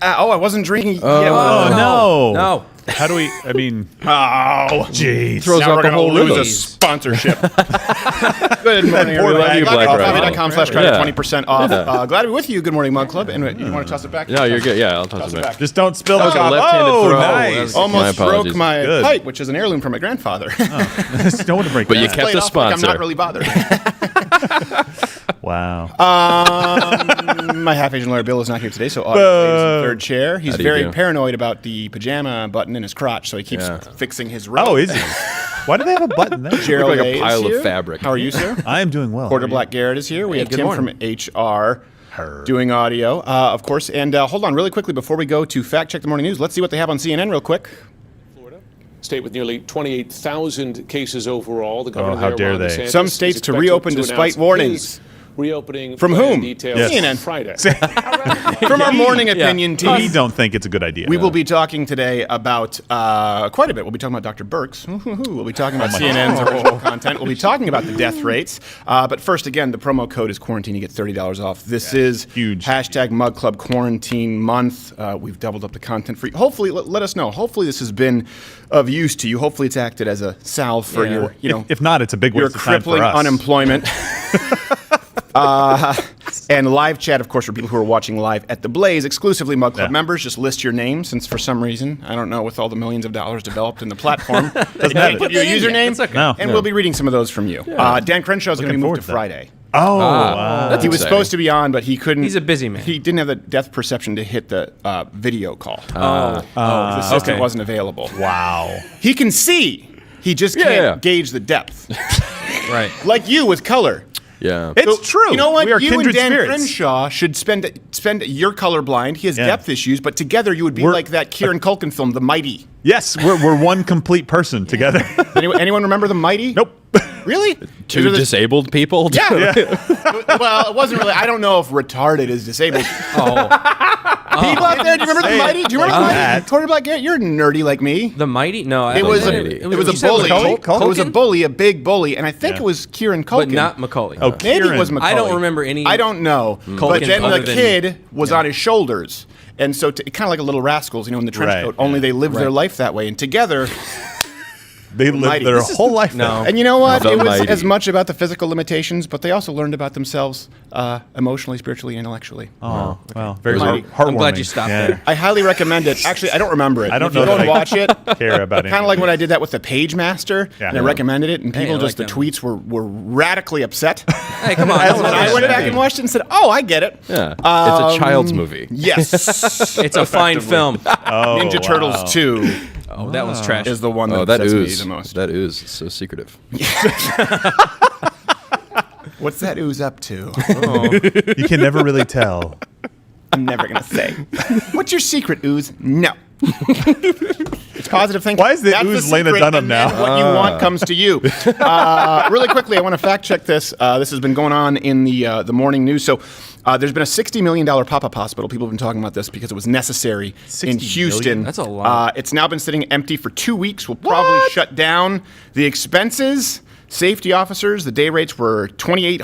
I wasn't drinking. No. How do we? I mean, Oh, jeez. Throws now out we're the going whole to lose rhythm. a sponsorship. Good morning, poor everybody. bag. GladCoffee.com/credit, Yeah. 20% off. Glad to be with you. Good morning, MugClub. And you want to toss it back? No, you're good. Yeah, I'll toss it back. Just don't spill the was a coffee. left-handed Oh, throw. nice. That was- Almost My broke apologies. my Good. pipe, which is an heirloom from my grandfather. Don't want to break But that. you kept Play it the off like I'm sponsor. not really bothered. Wow. My half-Asian lawyer Bill is not here today, so Audrey is in third chair. He's How do you very do? paranoid about the pajama button in his crotch, so he keeps fixing his robe. Oh, is he? Why do they have a button there? Gerald Look like a A is pile of here. fabric. How are you, sir? I am doing well. Porter Black Garrett is here. We have good Tim morning. from HR doing audio, of course. And hold on really quickly before we go to Fact Check the Morning News. Let's see what they have on CNN real quick. State with nearly 28,000 cases overall. The governor how there, dare Ron they. DeSantis, Some is states to expected reopen to despite announce warnings. his Reopening From plan whom? Details Yes. CNN. Friday. From our morning opinion team. We don't think it's a good idea. We will be talking today about quite a bit. We'll be talking about Dr. Burks. We'll be talking about CNN's original content. We'll be talking about the death rates. But first, again, the promo code is quarantine. You get $30 off. This is huge. Hashtag MugClub Quarantine Month. We've doubled up the content for you. Hopefully, let us know. Hopefully, this has been of use to you. Hopefully, it's acted as a salve for your, If not, it's a big your waste of time for crippling us. unemployment. And live chat, of course, for people who are watching live at the Blaze, exclusively MugClub members. Just list your name, since for some reason, I don't know, with all the millions of dollars developed in the platform, they can't put your username, That's okay. No. and we'll be reading some of those from you. Dan Crenshaw is going to be Looking moved to forward to that. Friday. Oh, That's He was exciting. supposed to be on, but he couldn't. He's a busy man. He didn't have the depth perception to hit the video call. Oh. The assistant okay. wasn't available. wow. He can see. He just can't Yeah. gauge the depth. Right. Like you with color. Yeah. It's So, true. You know what? We are You and kindred Dan spirits. Crenshaw should spend. You're colorblind. He has Yeah. depth issues, but together you would be like that Kieran Culkin film, The Mighty. Yes, we're one complete person together. Anyone remember The Mighty? Nope. Really? Two These are the- disabled people? Yeah. Well, it wasn't really. I don't know if retarded is disabled. People out there, do you remember The Mighty? Do you remember The Mighty? Porter Black Garrett, you're nerdy like me. The Mighty? No, It was a Mighty. it was you a said bully. Macaulay It was a Culkin? bully, a big bully, and I think Yeah. it was Kieran Culkin. but not Macaulay. Oh, Maybe it Kieran. was Macaulay. I don't remember any I don't know. But Culkins then the other than- kid was on his shoulders. And so, kind of like a little rascals, in the trench Right, coat, only they lived their life that way. And together, They lived Mighty. their This whole life no. there. and you know what? The It was Mighty. as much about the physical limitations, but they also learned about themselves emotionally, spiritually, intellectually. Oh, well, very Mighty. heartwarming. I'm glad you stopped there. I highly recommend it. Actually, I don't remember it. I don't if you know go that and I watch it. care about it. Kind of like when I did that with the Page Master, Yeah. and I recommended it, and people I just, like the them. tweets were radically upset. Hey, come on. And I went back and watched it and said, oh, I get it. Yeah. It's a child's movie. Yes. It's a fine film. Oh, Ninja wow. Turtles 2 Oh, that one's trash. is the one that Oh, that upsets me ooze. the most. That ooze is so secretive. What's that ooze up to? You can never really tell. I'm never going to say. What's your secret, ooze? No. It's positive thinking. Why is the That's ooze Lena secret, Dunham and then now? What you want comes to you. Really quickly, I want to fact check this. This has been going on in the morning news. So there's been a $60 million pop-up hospital. People have been talking about this because it was necessary in 60 Houston. million? That's a lot. It's now been sitting empty for 2 weeks. We'll probably shut down. The expenses, safety officers, the day rates were $2,800,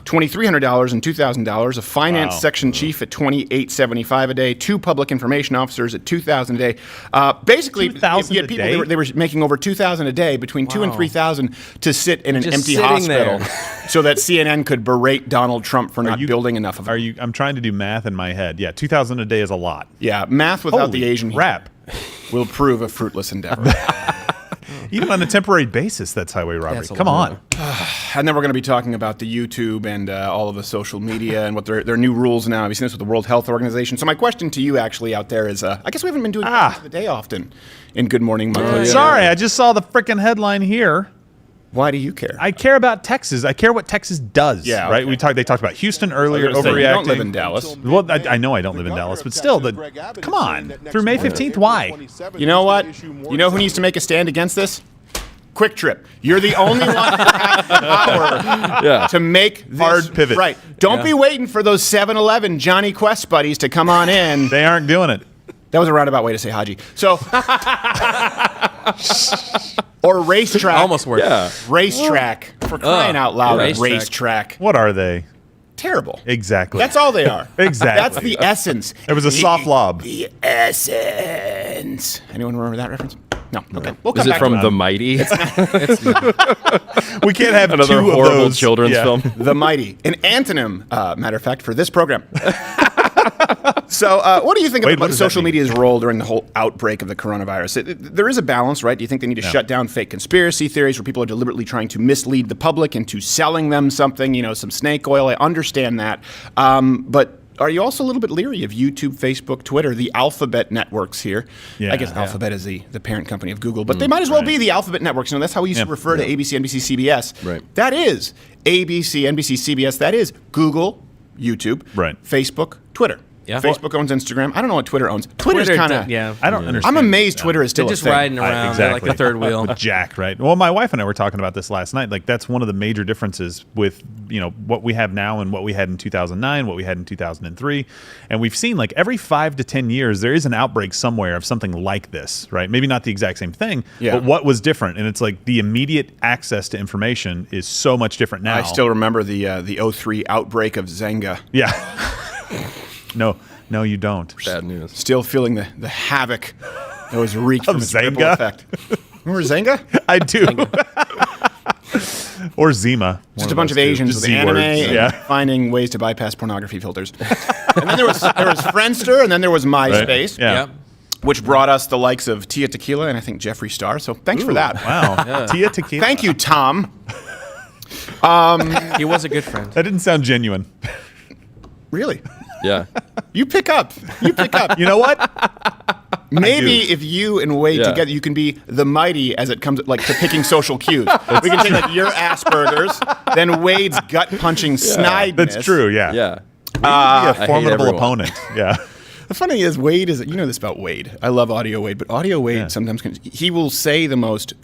$2,300, and $2,000. A finance Wow. section chief at $2,875 a day. 2 public information officers at $2,000 a day. Basically, $2,000 you had a people, day? they were making over $2,000 a day, between $2,000 and $3,000 to sit in an Just empty sitting hospital, there. so that CNN could berate Donald Trump for not building enough of it. I'm trying to do math in my head. Yeah, 2,000 a day is a lot. Yeah, math without the Holy Asian crap. will prove a fruitless endeavor. Even on a temporary basis, that's highway robbery. That's a Come lot. on. And then we're going to be talking about the YouTube and all of the social media and what their new rules now. Have you seen this with the World Health Organization? So my question to you actually out there is, I guess we haven't been doing questions of the day often in Good Morning Monday. Sorry, I just saw the freaking headline here. Why do you care? I care about Texas. I care what Texas does. Yeah, right. okay. They talked about Houston earlier, I was gonna say, overreacting. you don't live in Dallas. Well, I know I don't live in Dallas, but still, come on. Through May 15th, why? You know what? You know who needs to make a stand against this? Quick Trip. You're the only one who has the power to make this Hard pivot. right. Don't be waiting for those 7-Eleven Johnny Quest buddies to come on in. They aren't doing it. That was a roundabout way to say Haji. So, Or racetrack. Almost worked. Yeah. Racetrack. For crying out loud. racetrack. Racetrack. What are they? Terrible. Exactly. That's all they are. Exactly. That's the essence. It was a soft lob. The essence. Anyone remember that reference? No. Okay. We'll come Is it back from to The Mighty? We can't have Another two of horrible those. children's Yeah. film. The Mighty. An antonym, matter of fact, for this program. So, what do you think Wait, about what does that social mean? media's role during the whole outbreak of the coronavirus? There is a balance, right? Do you think they need to shut down fake conspiracy theories where people are deliberately trying to mislead the public into selling them something, some snake oil? I understand that. But are you also a little bit leery of YouTube, Facebook, Twitter, the alphabet networks here? Yeah, I guess yeah. Alphabet is the parent company of Google, but they might as well be the alphabet networks. That's how we used to refer to ABC, NBC, CBS. Right. That is ABC, NBC, CBS. That is Google, YouTube, Right. Facebook, Twitter. Yeah. Facebook owns Instagram. I don't know what Twitter owns. Twitter's kind of. Yeah. I don't understand. I'm amazed Twitter is still They're a just thing. riding around. They're like the third wheel. With Jack, right? Well, my wife and I were talking about this last night. Like, that's one of the major differences with, what we have now and what we had in 2009, what we had in 2003. And we've seen, like, every 5 to 10 years, there is an outbreak somewhere of something like this, right? Maybe not the exact same thing, but what was different? And it's like the immediate access to information is so much different now. I still remember the 03 outbreak of Zynga. Yeah. No, you don't. Bad news. Still feeling the havoc that was wreaked from its ripple Zynga? effect. Remember Zynga? I do. Or Zima. Just a bunch of Asians with anime and Yeah. finding ways to bypass pornography filters. And then there was Friendster, and then there was MySpace, Yeah. Yep. which brought us the likes of Tia Tequila and I think Jeffree Star. So thanks for that. Wow. Tia Tequila. Thank you, Tom. He was a good friend. That didn't sound genuine. Really? Yeah. You pick up. You pick up. You know what? Maybe if you and Wade Yeah. together, you can be the mighty as it comes like to picking social cues. We can take like your Asperger's, then Wade's gut punching snideness. That's true, yeah. Yeah. Be a hate formidable everyone. opponent. Yeah. The funny is Wade is, you know this about Wade. I love Audio Wade, but Audio Wade sometimes he will say the most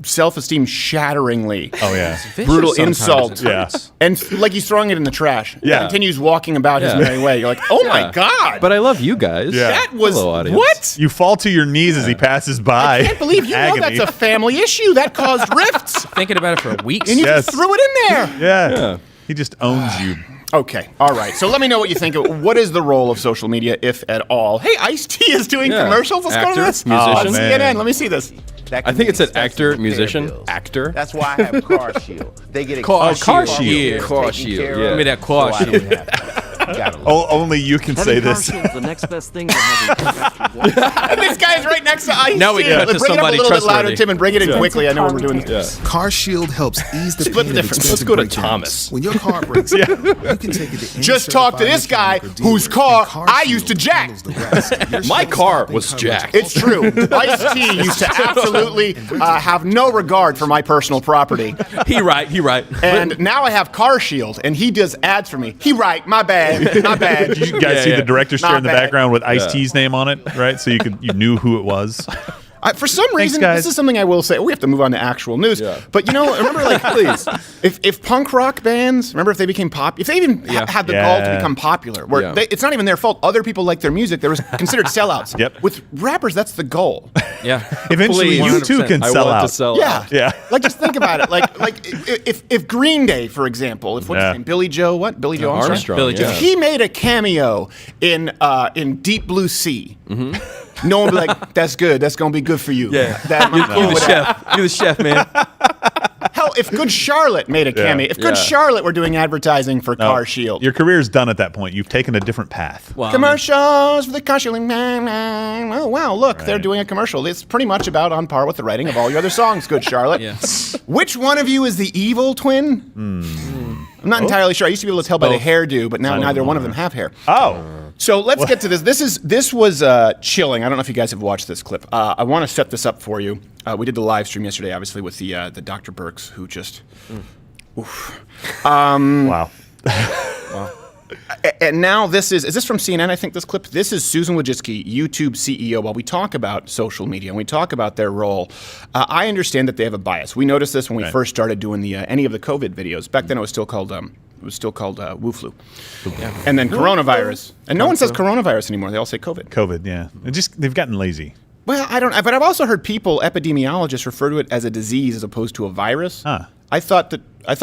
self-esteem shatteringly Oh, yeah. brutal Sometimes insult. it Yeah. hurts. And like he's throwing it in the trash. Yeah. Continues walking about his Yeah. merry way. You're like, oh my Yeah. God. But I love you guys. Yeah. that was Hello, audience. what? You fall to your knees as he passes by. I can't believe you know Agony. that's a family issue. That caused rifts. Thinking about it for weeks. And you Yes. just threw it in there. Yeah. He just owns you. Okay, all right. So let me know what you think. What is the role of social media, if at all? Hey, Ice-T is doing Yeah. commercials. Let's go to Actor, this. musician. On CNN. Let me see this. I think it said actor, musician, actor. That's why I have Car Shield. They get Car Car Shield. Shield. Yeah. Car Shield, yeah. Give me that car So I shield. don't have to. Gotta love Oh, only you can say Having car this. shield's the next best thing to having And this guy is right next to Ice-T. Now we can cut to Bring it up a somebody little bit louder, trustworthy. Tim, and bring it in quickly. I know when we're doing this. Car Shield helps ease the Split the pain of difference. expensive Let's go to breakdowns. Thomas. When your car breaks down, you can take it to any Just talk to this certified guy mechanic or dealer, whose car and Car I Shield used to jack. handles the rest. Your My shield's car stopping was coverage jacked. It's true. Ice-T used to absolutely have no regard for my personal property. He right. And now I have Car Shield, and he does ads for me. He right. My bad. My bad. You guys see the director's chair Not in the bad. background with Ice-T's name on it, right? So you knew who it was. For some reason, guys. this is something I will say. We have to move on to actual news. Yeah. But remember, like, please, if punk rock bands, remember if they became pop, if they even had the gall to Yeah. become popular, where Yeah. it's not even their fault. Other people like their music. They were considered sellouts. Yep. With rappers, that's the goal. Yeah. Eventually, Please. you too 100%. can I sell want out. to sell Yeah. out. Yeah. Like, just think about it. Like if Green Day, for example, if what's Yeah. his name, Billy Joe Armstrong? Armstrong. Billy yeah. Joe. If he made a cameo in Deep Blue Sea, no one would be like, "That's good. That's gonna be good for you." Yeah. That, You're the chef. You're the chef, man. Hell, if Good Charlotte made a cameo, if Good Yeah. Charlotte were doing advertising for No, Car Shield, Your career's done at that point. You've taken a different path. Well, commercials for the Car Shield. Oh wow, look, they're doing a commercial. It's pretty much about on par with the writing of all your other songs, Good Charlotte. Yeah. Which one of you is the evil twin? I'm not entirely sure. I used to be able to tell by the hairdo, but now neither one of them have hair. Oh. So let's get to this. This was chilling. I don't know if you guys have watched this clip. I want to set this up for you. We did the live stream yesterday, obviously, with the Dr. Burks, who just. Oof. Wow. And now is this from CNN, I think, this clip? This is Susan Wojcicki, YouTube CEO. While we talk about social media and we talk about their role, I understand that they have a bias. We noticed this when we first started doing any of the COVID videos. Back then it was still called Wu Flu. And then coronavirus. And no one says coronavirus anymore. They all say COVID. COVID, yeah. They've gotten lazy. Well, I don't. But I've also heard epidemiologists, refer to it as a disease as opposed to a virus. Huh. I thought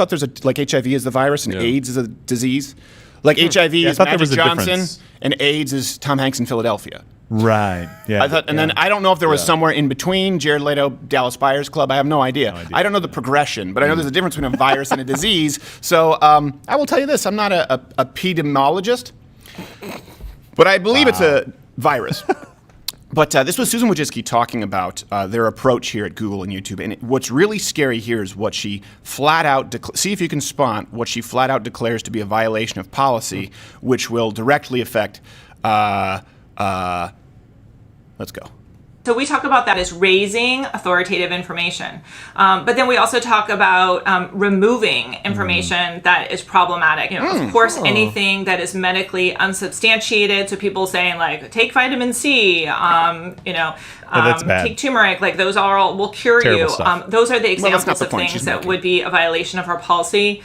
there's like HIV is the virus and AIDS is a disease. Like HIV Yeah, I is thought there Magic was a Johnson difference. and AIDS is Tom Hanks in Philadelphia. Right. Yeah. I thought, and then I don't know if there was somewhere in between Jared Leto, Dallas Buyers Club. I have no idea. I don't know the progression, but I know there's a difference between a virus and a disease. So I will tell you this: I'm not a epidemiologist, but I believe it's a virus. But this was Susan Wojcicki talking about their approach here at Google and YouTube. And what's really scary here is what she flat out see if you can spot what she flat out declares to be a violation of policy, which will directly affect. Let's go. So we talk about that as raising authoritative information. But then we also talk about removing information that is problematic. Of course, anything that is medically unsubstantiated. So people saying like, take vitamin C, that's bad. take turmeric, like those are all will cure Terrible you. stuff. Those are the Well, that's examples not the of point. things She's that milking. would be a violation of our policy.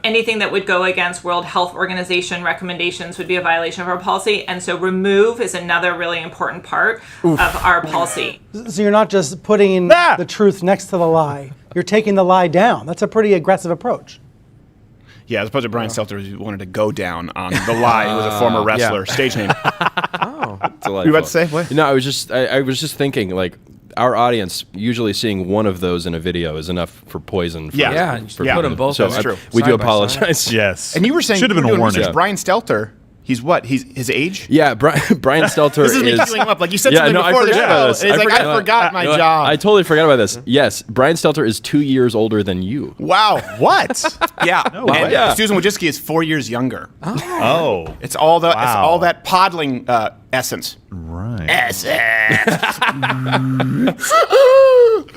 Anything that would go against World Health Organization recommendations would be a violation of our policy. And so remove is another really important part of our policy. So you're not just putting the truth next to the lie. You're taking the lie down. That's a pretty aggressive approach. Yeah, as opposed to Brian Stelter, who wanted to go down on the lie. Who was a former wrestler, stage name. Delightful. You about to say what? No, I was just thinking like. Our audience usually seeing one of those in a video is enough for poison. For, Yeah. and for put people. them both. So That's true. We do side by apologize. Yes. And you were saying should have been you a were doing warning. research. Brian Stelter, he's what? He's his age? Yeah, Brian Stelter This is me is. queuing him up. Like you said Yeah, something no, I before the forgot show. about this. And he's I like, forgot- I forgot my No, job. I totally forgot about this. Yes, Brian Stelter is 2 years older than you. Wow. What? Yeah. way. And Yeah. Susan Wojcicki is 4 years younger. Oh. It's all the it's Wow. all that podling essence. Right.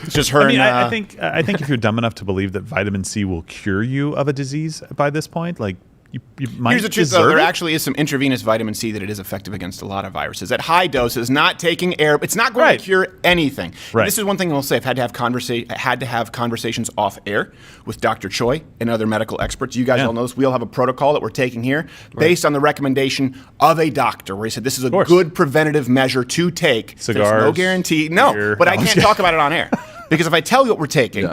It's just her. I mean, and, I think if you're dumb enough to believe that vitamin C will cure you of a disease by this point, like you might Here's the truth, though. deserve There it. actually is some intravenous vitamin C that it is effective against a lot of viruses. At high doses, not taking air, it's not going to cure anything. Right. This is one thing I'll say. I've had to have conversations off air with Dr. Choi and other medical experts. You guys all know this. We all have a protocol that we're taking here based on the recommendation of a doctor, where he said this is a good preventative measure to take. There's no Cigars, guarantee. No, beer. but I can't talk about it on air because if I tell you what we're taking.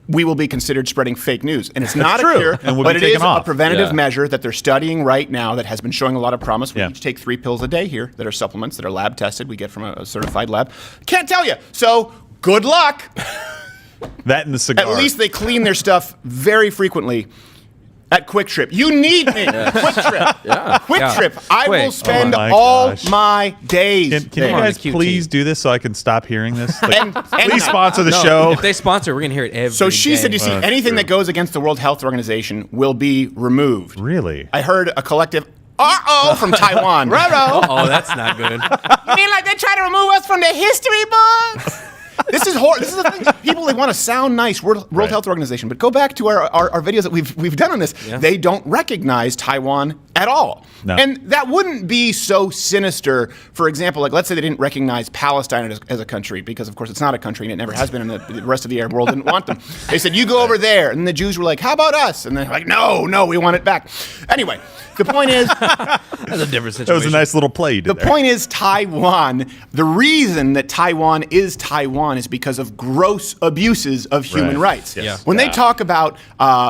We will be considered spreading fake news. And it's not a true. cure, And we'll but be it is taken off. a preventative Yeah. measure that they're studying right now that has been showing a lot of promise. We Yeah. each take 3 pills a day here that are supplements that are lab tested. We get from a certified lab. Can't tell you. So good luck. That and the cigar. At least they clean their stuff very frequently. At Quick Trip. You need me. Quick Trip. Quick Trip. I will spend Oh my all gosh. my days Can you there. guys QT. please do this so I can stop hearing this? Like, And- please sponsor the show. If they sponsor, we're gonna hear it every So she day. said, you see, anything that goes against the World Health Organization will be removed. Really? I heard a collective from Taiwan. Oh, that's not good. You mean like they try to remove us from the history books? This is horrible. This is the thing. People, they want to sound nice, World Health Organization, but go back to our videos that we've done on this. Yeah. They don't recognize Taiwan at all. No. And that wouldn't be so sinister. For example, like let's say they didn't recognize Palestine as a country, because of course it's not a country and it never has been, and the rest of the Arab world didn't want them. They said, you go over there. And the Jews were like, how about us? And they're like, no, we want it back. Anyway, the point is, That's a different situation. That was a nice little play you did the there. point is Taiwan. The reason that Taiwan is because of gross abuses of human Right. rights. Yes. Yeah. When they talk about,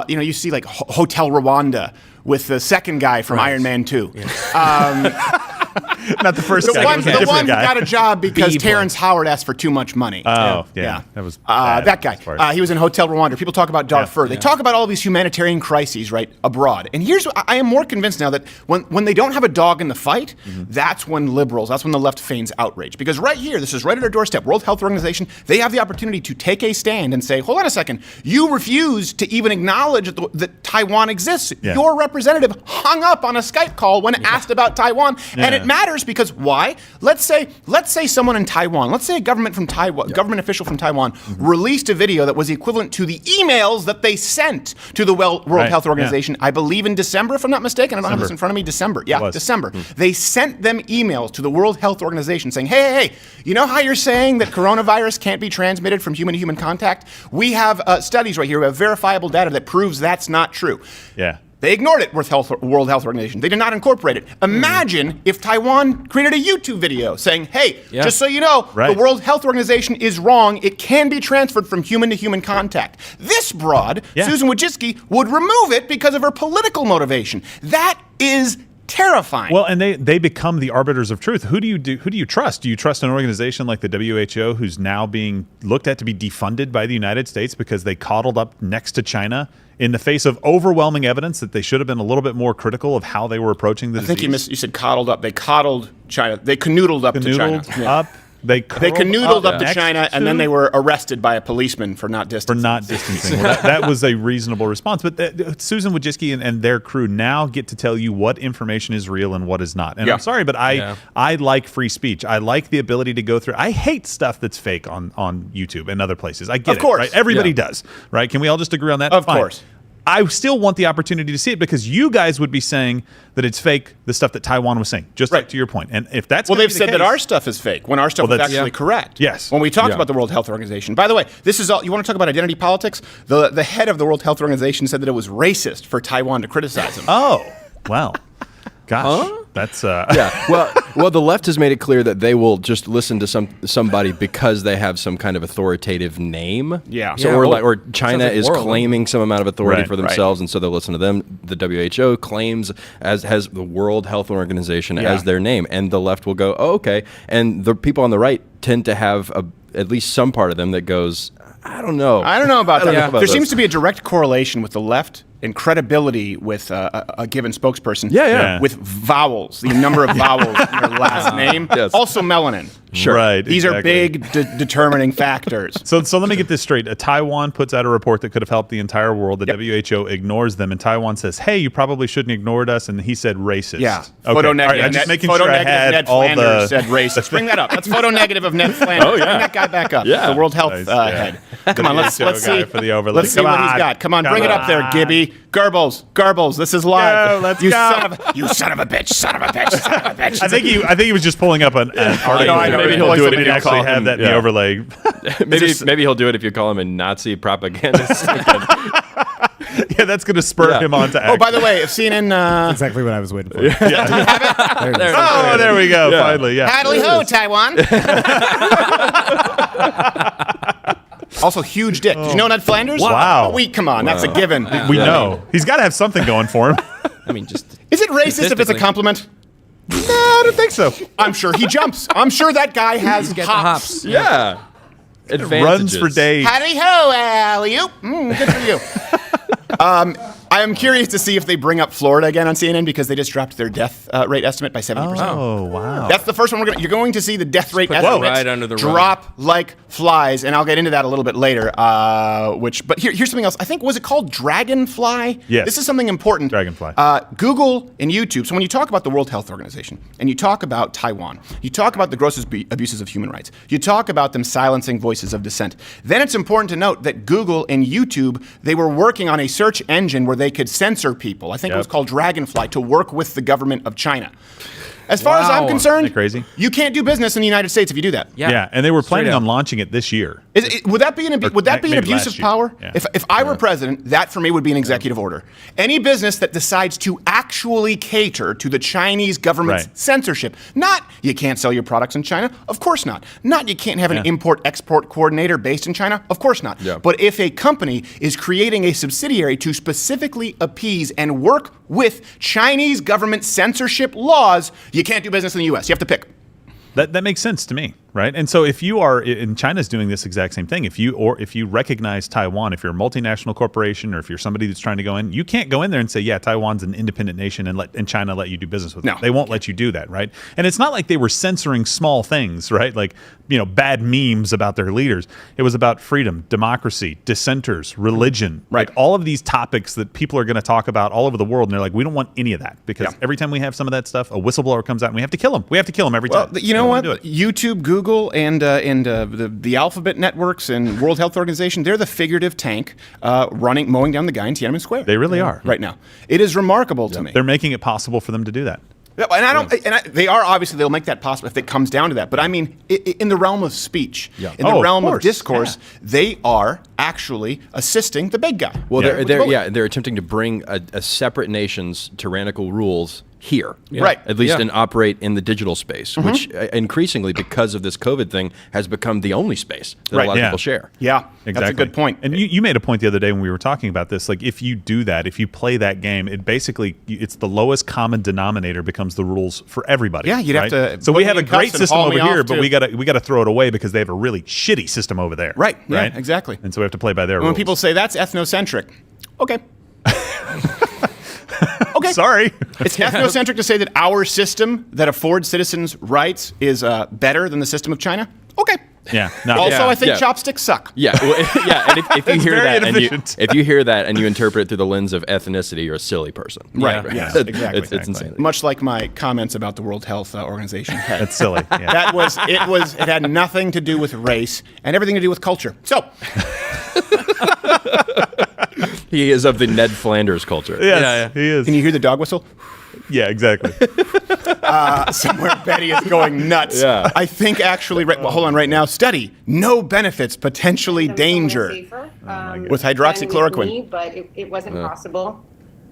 you see like Hotel Rwanda with the second guy from Iron Man 2. Not the first The guy. one, it was a the different one who guy. got a job because B-boy. Terrence Howard asked for too much money. Oh, yeah. That was that guy. as far as- He was in Hotel Rwanda. People talk about Darfur. They talk about all these humanitarian crises, right, abroad. And here's what I am more convinced now that when they don't have a dog in the fight, that's when that's when the left feigns outrage. Because right here, this is right at our doorstep, World Health Organization, they have the opportunity to take a stand and say, hold on a second, you refuse to even acknowledge that Taiwan exists. Yeah. Your representative hung up on a Skype call when asked about Taiwan. And it matters because why? Let's say someone in Taiwan, let's say a government official from Taiwan released a video that was equivalent to the emails that they sent to the World Health Organization, I believe in December, if I'm not mistaken. I don't have this in front of me. December. Yeah, December. They sent them emails to the World Health Organization saying, hey, you know how you're saying that coronavirus can't be transmitted from human to human contact? We have studies right here. We have verifiable data that proves that's not true. Yeah. They ignored it, World Health Organization. They did not incorporate it. Imagine if Taiwan created a YouTube video saying, hey, just so you know, the World Health Organization is wrong. It can be transferred from human to human contact. This broad, Susan Wojcicki, would remove it because of her political motivation. That is terrifying. Well, and they become the arbiters of truth. Who do you trust? Do you trust an organization like the WHO, who's now being looked at to be defunded by the United States because they coddled up next to China in the face of overwhelming evidence that they should have been a little bit more critical of how they were approaching the disease? I think you said coddled up. They coddled China. They canoodled up to China. They canoodled up to China, and then they were arrested by a policeman for not distancing. Well, that was a reasonable response. But Susan Wojcicki and their crew now get to tell you what information is real and what is not. And I'm sorry, but I like free speech. I like the ability to go through. I hate stuff that's fake on YouTube and other places. I get it. Of course. Right? Everybody does. Right? Can we all just agree on that? Of course. I still want the opportunity to see it because you guys would be saying that it's fake, the stuff that Taiwan was saying, just like to your point. And if that's they've said that our stuff is fake when our stuff is actually correct. Yes. When we talked about the World Health Organization. By the way, this is all. You want to talk about identity politics? The head of the World Health Organization said that it was racist for Taiwan to criticize him. Oh, wow. Gosh, that's Well, the left has made it clear that they will just listen to somebody because they have some kind of authauthoritative name. Or China is claiming some amount of authority for themselves, and so they'll listen to them. The WHO claims has the World Health Organization as their name, and the left will go, oh, okay. And the people on the right tend to have at least some part of them that goes, I don't know about that. There seems to be a direct correlation with the left and credibility with a given spokesperson. With vowels, the number of vowels in their last name. Also melanin. Sure. Right. These are big determining factors. So let me get this straight. Taiwan puts out a report that could have helped the entire world. The WHO ignores them, and Taiwan says, hey, you probably shouldn't ignored us, and he said racist. Yeah. Okay. Photo negative. Just making sure I had Ned all Flanders said racist. Bring that up. That's photo negative of Ned Flanders. Bring that guy back up. The World Health head. Come on, let's see. For the overlay. Let's see what he's got. Come on, bring it up there, Gibby. Goebbels, this is live. Let's you go. Son of a bitch, son of a bitch. I think he was just pulling up an article. Maybe he'll do it if you actually have that in the overlay. Maybe he'll do it if you call him a Nazi propagandist. Yeah, that's going to spur him on to action. Oh, by the way, if CNN... That's exactly what I was waiting for. Do we have it? There we go. Finally, Hadley ho, Taiwan. Also, huge dick. Did you know Ned Flanders? Wow. Come on, that's a given. We know. He's got to have something going for him. I mean, just Is it racist if it's a compliment? No, I don't think so. I'm sure he jumps. I'm sure that guy has hops. Yeah. Runs for days. Howdy ho, alley-oop. Good for you. I am curious to see if they bring up Florida again on CNN because they just dropped their death rate estimate by 70%. Oh, wow. That's the first one you're going to see the death rate estimates right under the drop like flies, and I'll get into that a little bit later. But here's something else. I think, was it called Dragonfly? Yes. This is something important. Dragonfly. Google and YouTube. So when you talk about the World Health Organization and you talk about Taiwan, you talk about the gross abuses of human rights, you talk about them silencing voices of dissent, then it's important to note that Google and YouTube, they were working on a search engine where they could censor people. I think it was called Dragonfly to work with the government of China. As far as I'm concerned, Isn't that crazy? You can't do business in the United States if you do that. Yeah, and they were planning on launching it this year. Would that be an abuse last of year. power? Yeah. If I were president, that for me would be an executive order. Any business that decides to actually cater to the Chinese government's censorship, not you can't sell your products in China, of course not. Not you can't have an import-export coordinator based in China, of course not. Yeah. But if a company is creating a subsidiary to specifically appease and work with Chinese government censorship laws, you can't do business in the U.S. You have to pick. That makes sense to me, right? And so if you are, and China's doing this exact same thing, if you recognize Taiwan, if you're a multinational corporation or if you're somebody that's trying to go in, you can't go in there and say, yeah, Taiwan's an independent nation and China let you do business with them. They won't let you do that, right? And it's not like they were censoring small things, right? Like, bad memes about their leaders. It was about freedom, democracy, dissenters, religion, right? Like all of these topics that people are going to talk about all over the world. And they're like, we don't want any of that because every time we have some of that stuff, a whistleblower comes out and we have to kill them. We have to kill them every time. You know what? YouTube, Google, and the Alphabet networks and World Health Organization, they're the figurative tank mowing down the guy in Tiananmen Square. They really are. Right now. It is remarkable to me. They're making it possible for them to do that. And I don't. They are obviously they'll make that possible if it comes down to that. But I mean, in the realm of speech, in the realm of discourse, they are actually assisting the big guy. Well, they're attempting to bring a separate nation's tyrannical rules here, right? At least and operate in the digital space, which increasingly, because of this COVID thing, has become the only space that a lot of people share. Yeah, exactly. That's a good point. And you made a point the other day when we were talking about this. Like, if you do that, if you play that game, it's the lowest common denominator becomes the rules for everybody. Yeah, you'd have to. So we have a great system over here, but we got to throw it away because they have a really shitty system over there. Right. Yeah, exactly. And so we have to play by their rules. When people say that's ethnocentric, okay. Okay. Sorry. It's ethnocentric to say that our system that affords citizens rights is better than the system of China. Okay. Yeah. I think chopsticks suck. Yeah. Well, and if you hear that, if you hear that and you interpret it through the lens of ethnicity, you're a silly person. Right. Yeah. Exactly. It's insane. Much like my comments about the World Health Organization. That's silly. Yeah. It had nothing to do with race and everything to do with culture. So. He is of the Ned Flanders culture. Yes, he is. Can you hear the dog whistle? Yeah, exactly. Somewhere Betty is going nuts. Yeah. I think actually, hold on right now, study, no benefits, potentially danger with hydroxychloroquine. But it wasn't possible.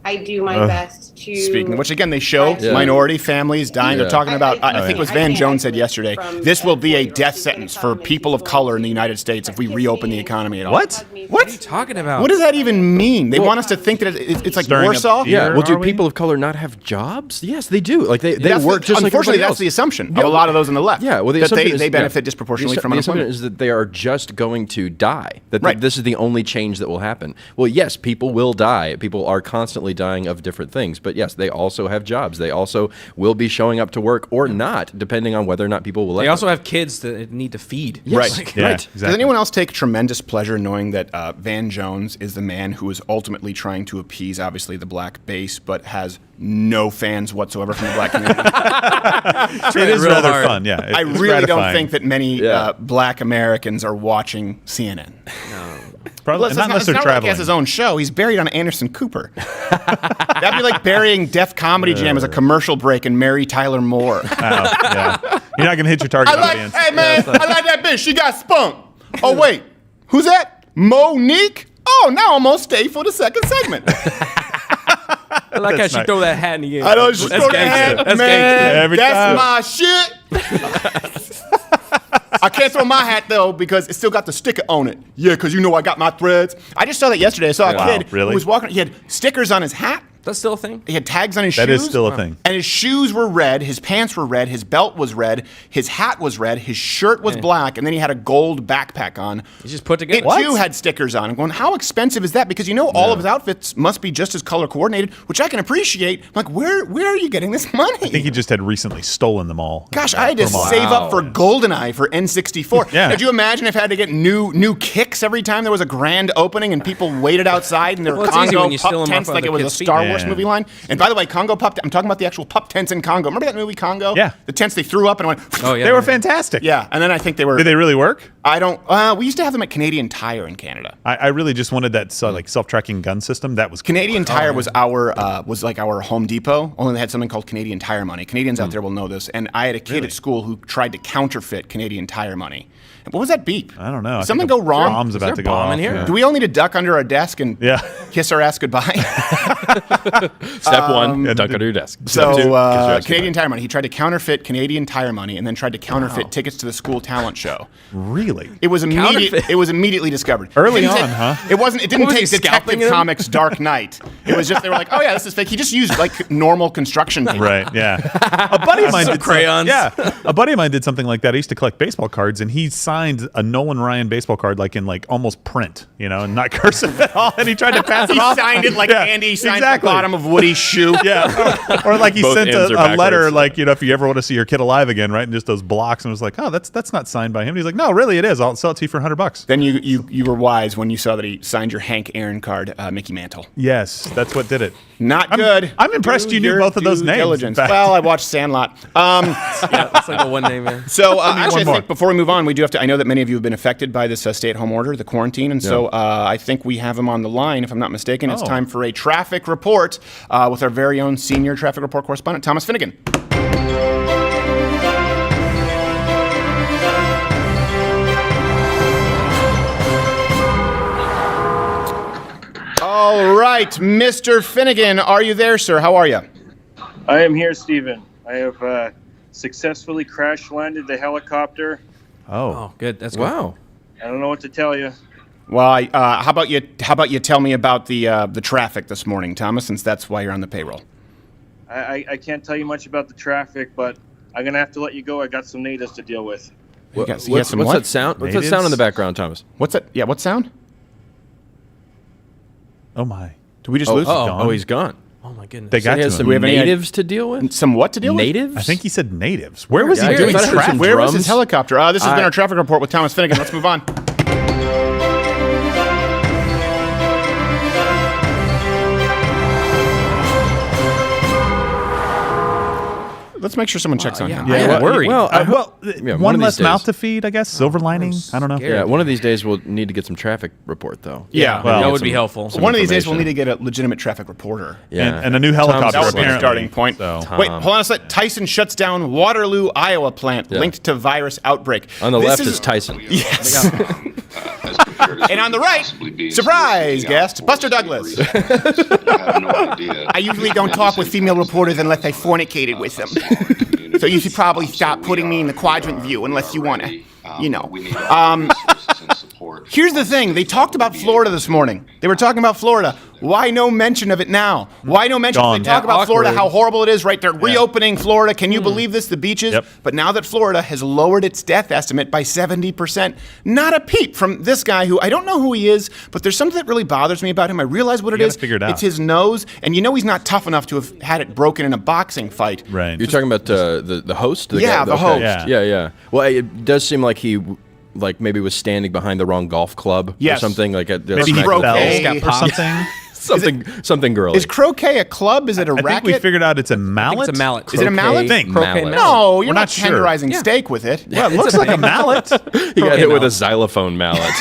I do my best to... Speaking of which, again, they show minority families dying. They're talking about, I think it was Van Jones said yesterday, this will be a death sentence for people of color in the United States if we reopen the economy at all. What? What are you talking about? What does that even mean? They want us to think that it's like Warsaw? Yeah. Well, do people of color not have jobs? Yes, they do. Like they work just like unfortunately, everybody else. that's the assumption of a lot of those on the left. Yeah, well, the that assumption they benefit disproportionately from unemployment. The assumption is that they are just going to die. That this is the only change that will happen. Well, yes, people will die. People are constantly dying of different things. But yes, they also have jobs. They also will be showing up to work or not, depending on whether or not people will let them. They also have kids that need to feed. Yes. Right. Yeah, right. Exactly. Does anyone else take tremendous pleasure knowing that Van Jones is the man who is ultimately trying to appease, obviously, the black base, but has no fans whatsoever from the black community? It is rather fun, yeah. I really don't think that many black Americans are watching CNN. No. Probably not unless they're traveling. Like he has his own show. He's buried on Anderson Cooper. That'd be like burying Def Comedy Jam as a commercial break and Mary Tyler Moore. Yeah. You're not going to hit your target audience. Hey, man, I like that bitch. She got spunk. Oh, wait. Who's that? Monique? Oh, now I'm going to stay for the second segment. I like how she throw that hat in the air. I know she throw that hat, man. That's my shit. I can't throw my hat, though, because it still got the sticker on it. Yeah, because you know I got my threads. I just saw that yesterday. I saw a kid who was walking. He had stickers on his hat. That's still a thing? He had tags on his shoes. That is still a thing. And his shoes were red, his pants were red, his belt was red, his hat was red, his shirt was black, and then he had a gold backpack on. You just put together. It too had stickers on. I'm going, how expensive is that? Because you know all of his outfits must be just as color coordinated, which I can appreciate. I'm like, where are you getting this money? I think he just had recently stolen them all. Gosh, I had to save up for GoldenEye for N64. Yeah. Could you imagine if I had to get new kicks every time there was a grand opening and people waited outside and there were Congo pup tents like it was a Star Wars movie line? And by the way, Congo pup, I'm talking about the actual pup tents in Congo. Remember that movie Congo? Yeah. The tents they threw up and went. Oh, yeah. They were fantastic. Yeah, and then I think they were. Did they really work? I don't. We used to have them at Canadian Tire in Canada. I really just wanted that like self-tracking gun system. That was Canadian Tire was like our Home Depot. Only they had something called Canadian Tire money. Canadians out there will know this. And I had a kid at school who tried to counterfeit Canadian Tire money. What was that beep? I don't know. Did something go wrong? Bomb's about to go off. In here? Yeah. Do we all need to duck under our desk and kiss our ass goodbye? Step one, duck under your desk. So Step two, Canadian Tire money. He tried to counterfeit Canadian Tire money and then tried to counterfeit tickets to the school talent show. Really? It was immediately discovered. Early on, huh? It didn't take Detective Comics Dark Knight. It was just they were like, oh yeah, this is fake. He just used like normal construction paper. Right, yeah. A buddy of mine did crayons. A buddy of mine did something like that. I used to collect baseball cards, and he signed a Nolan Ryan baseball card like in like almost print, and not cursive at all. And he tried to pass it off. He signed it like Andy signed the bottom of Woody's shoe. Yeah, or like he Both sent ends a are letter, like if you ever want to see your kid alive again, right? And just those blocks, and was like, oh, that's not signed by him. And he's like, no, really, it is. I'll sell it to you for $100. Then you were wise when you saw that he signed your Hank Aaron card, Mickey Mantle. Yes, that's what did it. Not good. I'm impressed you knew both of those names. Diligence. Well, I watched Sandlot. It's like a one name, man. So actually, I think before we move on, we do have to. I know that many of you have been affected by this stay-at-home order, the quarantine, and so I think we have him on the line, if I'm not mistaken. It's time for a traffic report with our very own senior traffic report correspondent, Thomas Finnegan. All right, Mr. Finnegan, are you there, sir? How are you? I am here, Stephen. I have successfully crash-landed the helicopter. Oh, good. That's good. Wow. I don't know what to tell you. Well, how about you tell me about the traffic this morning, Thomas, since that's why you're on the payroll. I can't tell you much about the traffic, but I'm gonna have to let you go. I got some natives to deal with. What's that sound? What's that sound in the background, Thomas? What's that? Yeah, what sound? Oh my! Did we just lose? Oh, he's gone. Oh my goodness! They got he has some natives to deal with. Some what to deal with? Natives? I think he said natives. Where was he doing traffic? Where was his helicopter? This has been our traffic report with Thomas Finnegan. Let's move on. Let's make sure someone checks on him. Yeah, worried. One less mouth to feed, I guess. Silver lining. I don't know. Yeah, one of these days we'll need to get some traffic report, though. Yeah, that would be helpful. One of these days we'll need to get a legitimate traffic reporter. Yeah, and a new helicopter. That would be a starting point. So. Wait, hold on a second. Tyson shuts down Waterloo, Iowa plant linked to virus outbreak. On the left is Tyson. Yes. And on the right, surprise guest, Buster Douglas. I usually don't talk with female reporters unless I fornicated with them. So you should probably stop putting me in the quadrant view unless you want to, Here's the thing. They talked about Florida this morning. They were talking about Florida. Why no mention of it now? Why no mention? They talk about Florida, how horrible it is, right? They're reopening Florida. Can you believe this? The beaches. Yep. But now that Florida has lowered its death estimate by 70%, not a peep from this guy who I don't know who he is, but there's something that really bothers me about him. I realize what it is. Figure it out. It's his nose, and he's not tough enough to have had it broken in a boxing fight. Right. You're talking about the host? The host. Yeah. Well, it does seem like he maybe was standing behind the wrong golf club or something like at maybe he croquet or something. something girly. Is croquet a club? Is it a racket? I think we figured out it's a mallet. It's a mallet. Is it a mallet? Croquet mallet. No, you're not tenderizing steak with it. Well, it looks like a mallet. He got hit with a xylophone mallet.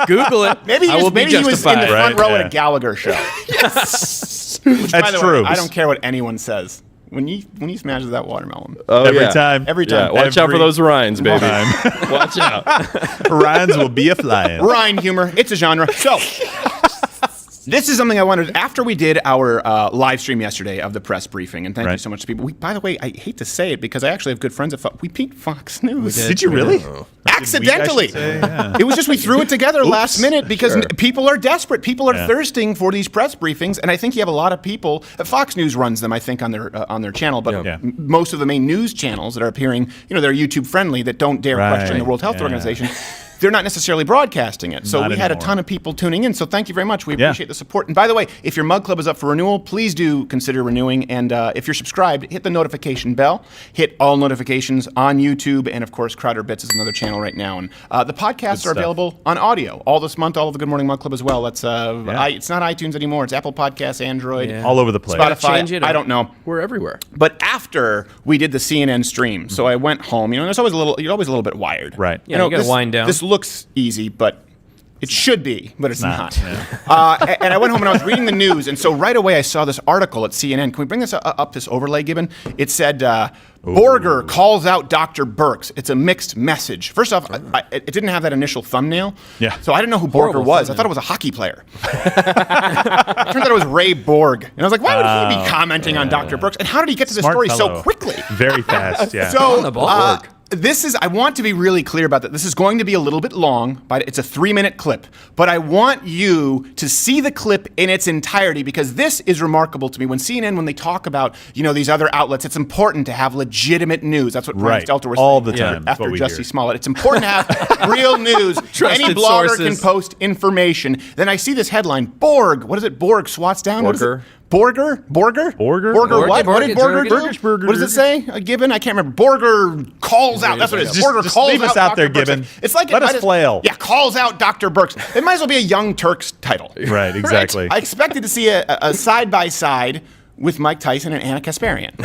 Google it. Maybe he was in the front row at a Gallagher show. Yes. Which, by the true. way, I don't care what anyone says. When he smashes that watermelon. Every time. Yeah, watch out for those Ryans, baby. Watch out. Ryans will be a-flying. Rhine humor. It's a genre. So, this is something I wanted. After we did our live stream yesterday of the press briefing, and thank you so much to people. By the way, I hate to say it because I actually have good friends at Fox. We beat Fox News. Did you really? Accidentally. It was just we threw it together last minute because people are desperate. People are thirsting for these press briefings, and I think you have a lot of people. Fox News runs them, I think, on their channel, but most of the main news channels that are appearing, they're YouTube friendly that don't dare question the World Health Organization. They're not necessarily broadcasting it. So we had a ton of people tuning in. So thank you very much. We appreciate the support. And by the way, if your MugClub is up for renewal, please do consider renewing. And if you're subscribed, hit the notification bell. Hit all notifications on YouTube. And, of course, Crowder Bits is another channel right now. And the podcasts are available on audio all this month, all of the Good Morning MugClub as well. That's it's not iTunes anymore. It's Apple Podcasts, Android. All over the place. Spotify. I don't know. We're everywhere. But after we did the CNN stream, so I went home. There's always you're always a little bit wired. Right. Yeah, you got to wind down. This looks easy, but it should be, but it's not. And I went home and I was reading the news, and so right away I saw this article at CNN. Can we bring this up, this overlay, Gibbon? It said, Borger calls out Dr. Birx. It's a mixed message. First off, it didn't have that initial thumbnail, so I didn't know who Borger was. I thought it was a hockey player. It turned out it was Ray Borg. And I was like, why would he be commenting on Dr. Birx? And how did he get to this story so quickly? Very fast, So, I want to be really clear about that. This is going to be a little bit long, but it's a 3-minute clip. But I want you to see the clip in its entirety because this is remarkable to me. When CNN, when they talk about, these other outlets, it's important to have legitimate news. That's what Brian Stelter was saying all the time after Jussie Smollett. It's important to have real news. Any blogger can post information. Then I see this headline, Borg. What is it? Borg swats down? Borger. Borger? What? What did Borger do? What does it say? Gibbon? I can't remember. Borger calls out. That's what it is. Borger just calls leave us out there, Gibbon. It's like let us flail. Yeah, calls out Dr. Birx. It might as well be a Young Turks title. Right, exactly. Right? I expected to see a side-by-side with Mike Tyson and Anna Kasparian.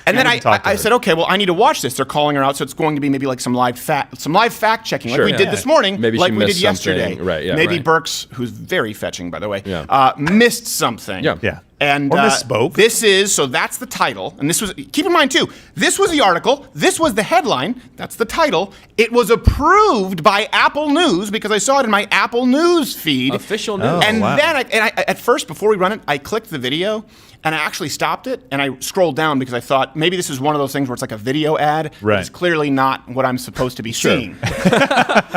And then I said, okay, well, I need to watch this. They're calling her out, so it's going to be maybe like some live fact checking, like we did this morning, maybe like she we missed did yesterday. something. Right, yeah, maybe right. Burks, who's very fetching, by the way, missed something. Yeah. And or misspoke. So that's the title. And this was, keep in mind too, this was the article, this was the headline, that's the title. It was approved by Apple News because I saw it in my Apple News feed. Official news. And then I at first, before we run it, I clicked the video and I actually stopped it and I scrolled down because I thought maybe this is one of those things where it's like a video ad. Right. It's clearly not what I'm supposed to be seeing.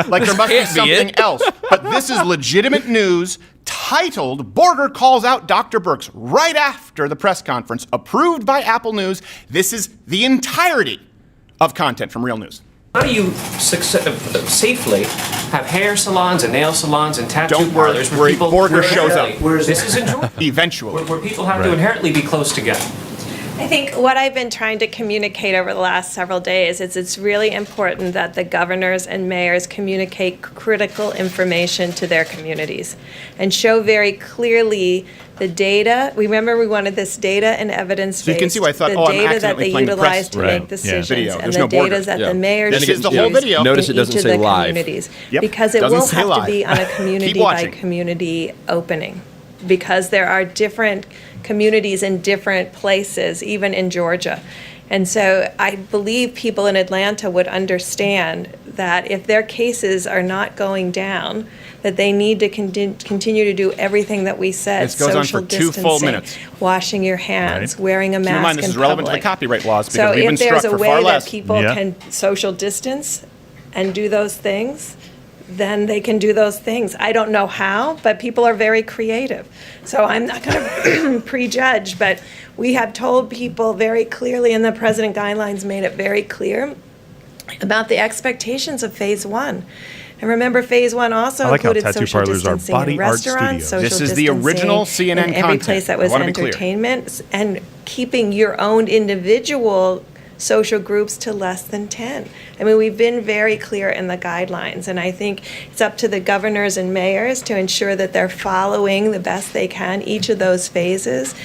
Like there must be something else. But this is legitimate news titled, Borger calls out Dr. Birx right after the press conference, approved by Apple News. This is the entirety of content from Real News. How do you safely have hair salons and nail salons and tattoo parlors where people Borger shows up? This is enjoyable. Eventually. Where people have to inherently be close together. I think what I've been trying to communicate over the last several days is it's really important that the governors and mayors communicate critical information to their communities and show very clearly the data. Remember, we wanted this data and evidence-based. So you can see why I thought, the I'm data that they accidentally playing the press. utilize to make decisions, and There's the no data Borger. that the mayors This is the use whole video. Notice it in doesn't each of say the live. communities, Yep. because it Doesn't will say have to live. be on a community by watching. community opening, because there are different communities in different places, even in Georgia. And so I believe people in Atlanta would understand that if their cases are not going down, that they need to continue to do everything that we said. This goes on for 2 full minutes. Washing your hands, wearing a mask Keep in mind, this is relevant to the public. copyright laws because So we've been if there's struck a for far way less. that people can social distance and do those things, then they can do those things. I don't know how, but people are very creative. So I'm not going to prejudge, but we have told people very clearly, and the president guidelines made it very clear about the expectations of phase 1. And remember, phase 1 also I like how included tattoo social parlors are distancing body in art restaurants, studios. social This is the original distancing CNN in every content. place that I was wanna be clear. entertainment, and keeping your own individual social groups to less than 10. I mean, we've been very clear in the guidelines, and I think it's up to the governors and mayors to ensure that they're following the best they can each of those phases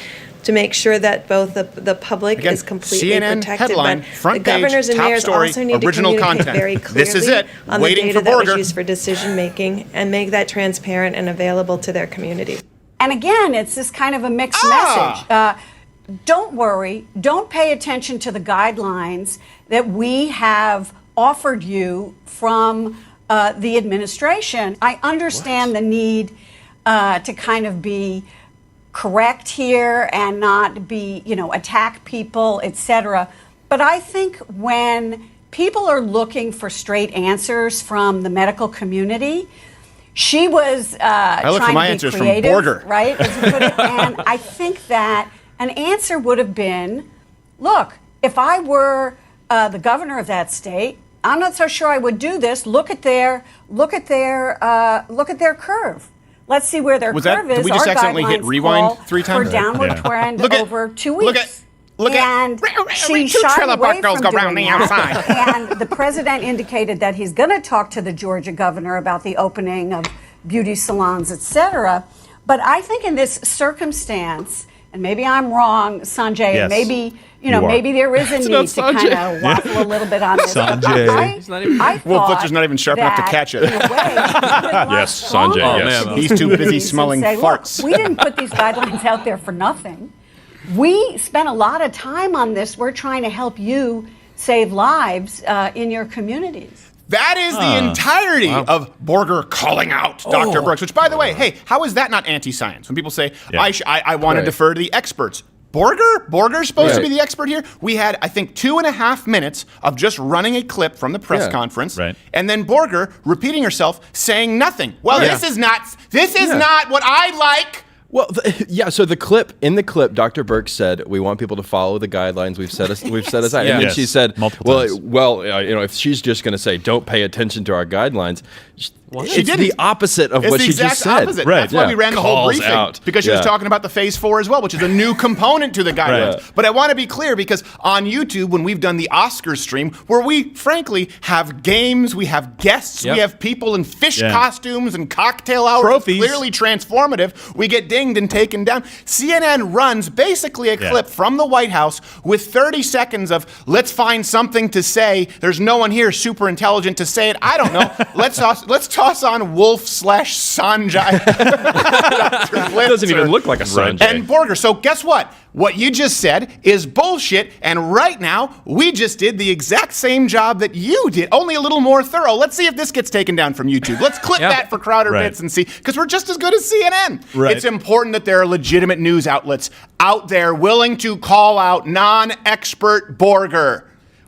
to make sure that both the public Again, is completely CNN protected. headline, But front the governors page, and top mayors story, also need original to communicate content. very clearly This is it. on Waiting the data for that was Borger. used for decision making and make that transparent and available to their communities. And again, it's this kind of a mixed message. Don't worry. Don't pay attention to the guidelines that we have offered you from the administration. I understand the need to kind of be correct here and not be, attack people, etc. But I think when people are looking for straight answers from the medical community, she was trying to be creative, Borger. right? As you put it. And I think that an answer would have been, look, if I were the governor of that state, I'm not so sure I would do this. Look at their curve. Let's see where their curve is. Did we just Our accidentally hit guidelines rewind call 3 times? for downward trend over 2 weeks. Look and she two shied trailer away park girls from go round doing the outside. that. And the president indicated that he's going to talk to the Georgia governor about the opening of beauty salons, etc. But I think in this circumstance, and maybe I'm wrong, Sanjay, Yes, maybe you are. maybe there is a need to kind of waffle a little bit on this. Sanjay. I Wolf Butcher's not even sharp enough to catch it. Yes, Sanjay, yes. He's too busy smelling farts. Look, we didn't put these guidelines out there for nothing. We spent a lot of time on this. We're trying to help you save lives in your communities. That is the entirety of Borger calling out Dr. Birx, which, by the way, hey, how is that not anti-science? When people say, I want to defer to the experts. Borger's supposed to be the expert here? We had, I think, 2.5 minutes of just running a clip from the press conference, and then Borger repeating herself, saying nothing. Well, this is not what I like. Well, so in the clip, Dr. Birx said, "We want people to follow the guidelines we've set aside." And then she said, if she's just going to say, "Don't pay attention to our guidelines," it's the opposite of what she just said. Opposite. That's why we ran the whole briefing because she was talking about the phase 4 as well, which is a new component to the guidelines. But I want to be clear because on YouTube, when we've done the Oscars stream, where we frankly have games, we have guests, we have people in fish costumes and cocktail hours, trophies, clearly transformative, we get dinged. pinged and taken down. CNN runs basically a clip from the White House with 30 seconds of, let's find something to say. There's no one here super intelligent to say it. I don't know. Let's toss on Wolf/Sanjay. It doesn't even look like a Sanjay. And Borger. So guess what? What you just said is bullshit, and right now, we just did the exact same job that you did, only a little more thorough. Let's see if this gets taken down from YouTube. Let's clip that for Crowder Bits and see, because we're just as good as CNN. Right. It's important that there are legitimate news outlets out there willing to call out non-expert Borger.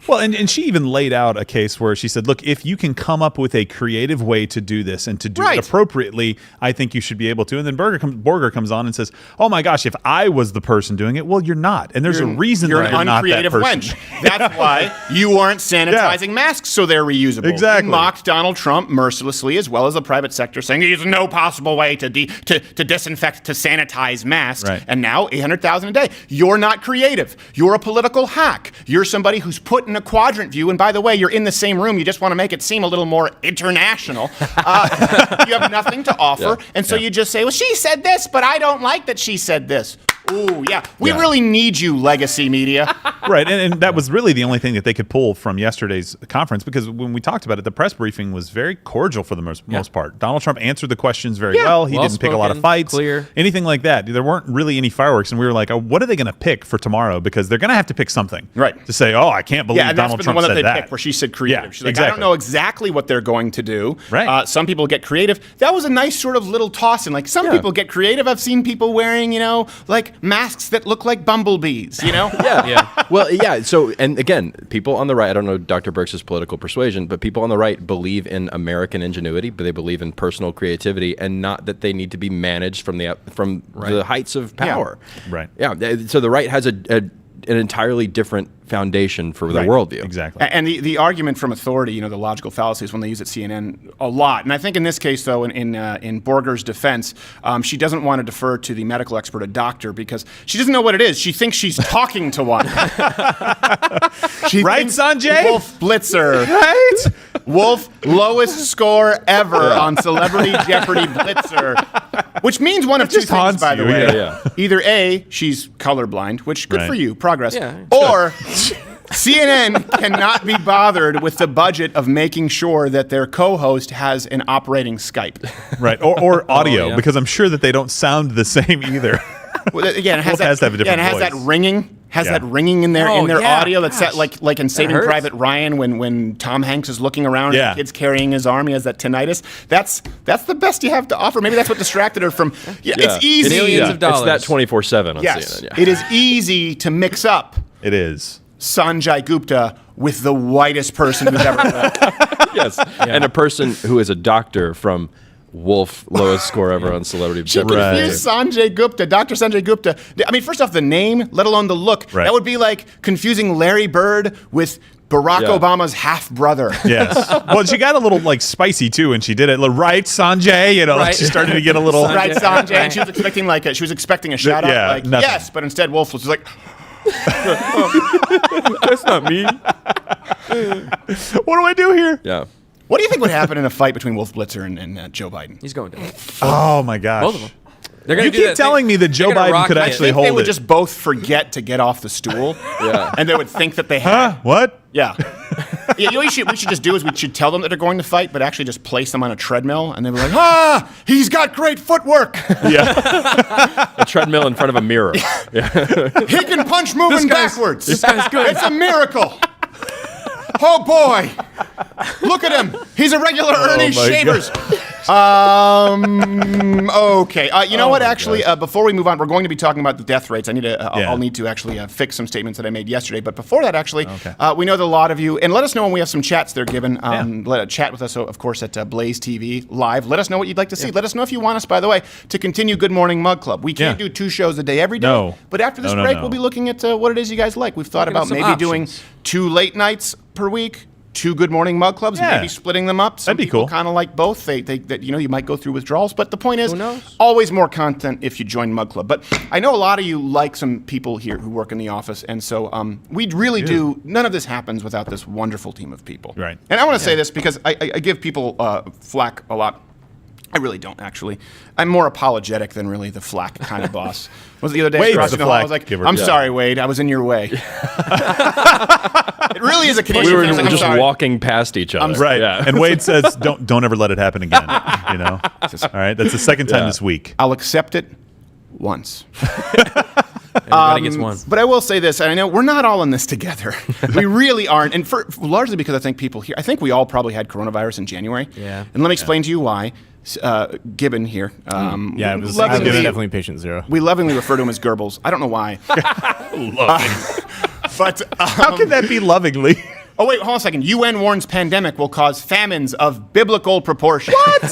Well, and she even laid out a case where she said, look, if you can come up with a creative way to do this and to do it appropriately, I think you should be able to. And then Borger comes on and says, oh my gosh, if I was the person doing it, well, you're not. And there's a reason that you're not that person. Wench. That's why you aren't sanitizing masks so they're reusable. Exactly. You mocked Donald Trump mercilessly, as well as the private sector, saying there's no possible way to disinfect, to sanitize masks. Right. And now 800,000 a day. You're not creative. You're a political hack. You're somebody who's put in a quadrant view, and by the way, you're in the same room. You just want to make it seem a little more international. You have nothing to offer, and so you just say, well, she said this, but I don't like that she said this. Ooh, yeah. We really need you, legacy media. Right, and that was really the only thing that they could pull from yesterday's conference, because when we talked about it, the press briefing was very cordial for the most part. Donald Trump answered the questions very well. He didn't pick a lot of fights, anything like that. There weren't really any fireworks, and we were like, oh, what are they going to pick for tomorrow? Because they're going to have to pick something to say, oh, I can't believe Donald Trump said that. Yeah, that's the one that they picked where she said creative. She's like, I don't know exactly what they're going to do. Right. Some people get creative. That was a nice sort of little toss-in. Like, some people get creative. I've seen people wearing, like masks that look like bumblebees, Well, so, and again, people on the right, I don't know Dr. Birx's political persuasion, but people on the right believe in American ingenuity, but they believe in personal creativity, and not that they need to be managed from the heights of power. Right. Yeah. So the right has an entirely different foundation for the worldview. Exactly. And the argument from authority, the logical fallacies when they use it CNN a lot. And I think in this case, though, in Borger's defense, she doesn't want to defer to the medical expert, a doctor, because she doesn't know what it is. She thinks she's talking to one. Right, Sanjay? Wolf Blitzer. Right? Wolf, lowest score ever on Celebrity Jeopardy Blitzer. Which means one of two things, by the way. Either A, she's colorblind, which good for you, progress. Or CNN cannot be bothered with the budget of making sure that their co-host has an operating Skype. Right, or audio, because I'm sure that they don't sound the same either. Well, again, it has to have a different voice. has that ringing. That ringing in their audio that's set like in Saving Private Ryan when Tom Hanks is looking around and the kid's carrying his arm, he has that tinnitus. That's the best you have to offer. Maybe that's what distracted her from. It's easy. Millions of dollars. It's that 24/7 on CNN. It is easy to mix up. It is. Sanjay Gupta with the whitest person who's ever lived. Yes, and a person who is a doctor from Wolf, lowest score ever on Celebrity Jeopardy. She confused Sanjay Gupta, Dr. Sanjay Gupta. I mean, first off, the name, let alone the look. That would be like confusing Larry Bird with Barack Obama's half-brother. Yes. Well, she got a little spicy too, and she did it. Right, Sanjay? She started to get a little right, Sanjay. And she was expecting a shout out, yes, but instead Wolf was like, that's not me. What do I do here? Yeah. What do you think would happen in a fight between Wolf Blitzer and Joe Biden? He's going down. Oh my gosh. Both of them. You keep telling me that Joe Biden could actually hold it. They would just both forget to get off the stool. And they would think that they had. What? Yeah. You know what we should just do is we should tell them that they're going to fight, but actually just place them on a treadmill, and they'll be like, he's got great footwork. A treadmill in front of a mirror. He can punch moving backwards. This guy's good. It's a miracle. Oh boy! Look at him. He's a regular Ernie Shavers. Okay. You know what? Actually, before we move on, we're going to be talking about the death rates. I'll need to actually fix some statements that I made yesterday. But before that, actually, we know that a lot of you, and let us know when we have some chats they're given. Chat with us, of course, at BlazeTV Live. Let us know what you'd like to see. Let us know if you want us, by the way, to continue Good Morning Mug Club. We can't do 2 shows a day every day. No. But after this break, we'll be looking at what it is you guys like. We've thought about maybe doing 2 late nights per week, 2 Good Morning Mug Clubs, maybe splitting them up. Some That'd be cool. Kind of like both. They you might go through withdrawals, but the point is, always more content if you join Mug Club. But I know a lot of you like some people here who work in the office, and so we really do. None of this happens without this wonderful team of people. Right. And I want to say this because I give people flack a lot. I really don't, actually. I'm more apologetic than really the flack kind of boss. Was the other day Wade's across the the hall, I flack was like, giver. I'm Yeah. sorry, Wade. I was in your way. It really is a Canadian We were thing. It's like, I'm just sorry. walking past each other. Right. Yeah. And Wade says, don't ever let it happen again. You know? All right. That's the second time this week. I'll accept it once. Everybody gets one. But I will say this, and I know we're not all in this together. We really aren't, and largely because I think people here, I think we all probably had coronavirus in January. Yeah. And let me explain to you why. Gibbon here. Yeah, it was lovingly- definitely patient zero. We lovingly refer to him as Goebbels. I don't know why. But how can that be lovingly? Oh, wait, hold on a second. UN warns pandemic will cause famines of biblical proportion. What?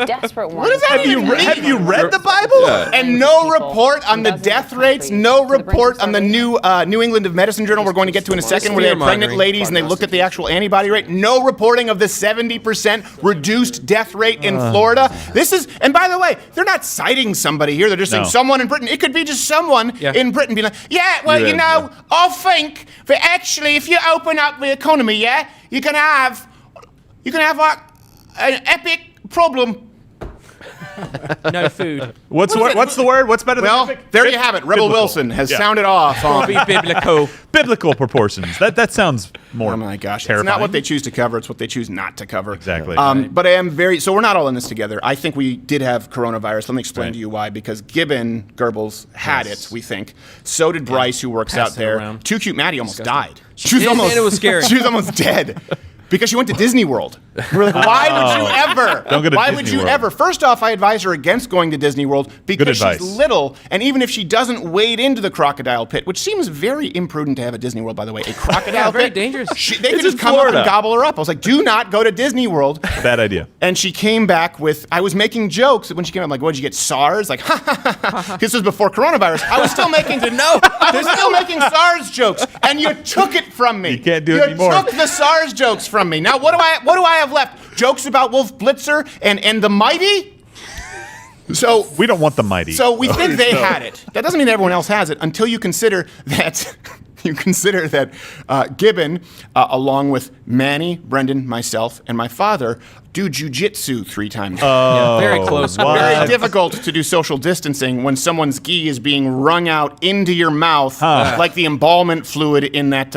Desperate What does that mean? Have you read the Bible? And no report on the death rates, no report on the new New England of Medicine journal we're going to get to in a second, where they have pregnant ladies and they looked at the actual antibody rate. No reporting of the 70% reduced death rate in Florida. This is, and by the way, they're not citing somebody here. They're just saying someone in Britain. It could be just someone in Britain being like, I think that actually if you open up the economy, you're gonna have like an epic problem. No food. What's the word? What's better than epic? There you have it. Rebel Wilson has sounded off on Be biblical. Biblical proportions. That sounds more. Oh my gosh. terrifying. It's not what they choose to cover, it's what they choose not to cover. Exactly. But I am so we're not all in this together. I think we did have coronavirus. Let me explain to you why. Because Gibbon Goebbels had it, we think. So did Bryce, who works out Passed it there. around. Too Cute Maddie almost died. It was scary. She was almost dead. Because she went to Disney World. We're like, why would you ever? Don't go to why Disney would you World. ever? First off, I advise her against going to Disney World because advice. she's little, and even if she doesn't wade into the crocodile pit, which seems very imprudent to have at Disney World, by the way, a crocodile very pit. dangerous. They could It's just in come up Florida. and gobble her up. I was like, do not go to Disney World. Bad idea. And she came back with, I was making jokes when she came. I'm like, what did you get? SARS? Like, ha ha ha ha. This was before coronavirus. I was still making making SARS jokes, and you took it from me. You can't do it anymore. You took the SARS jokes from me. Now what do I have left? Jokes about Wolf Blitzer and the Mighty? So We don't want the mighty. so we think they had it. That doesn't mean everyone else has it until you consider that Gibbon, along with Manny, Brendan, myself, and my father, do jujitsu 3 times. Yeah, very close. what? Very difficult to do social distancing when someone's gi is being wrung out into your mouth like the embalmment fluid in that,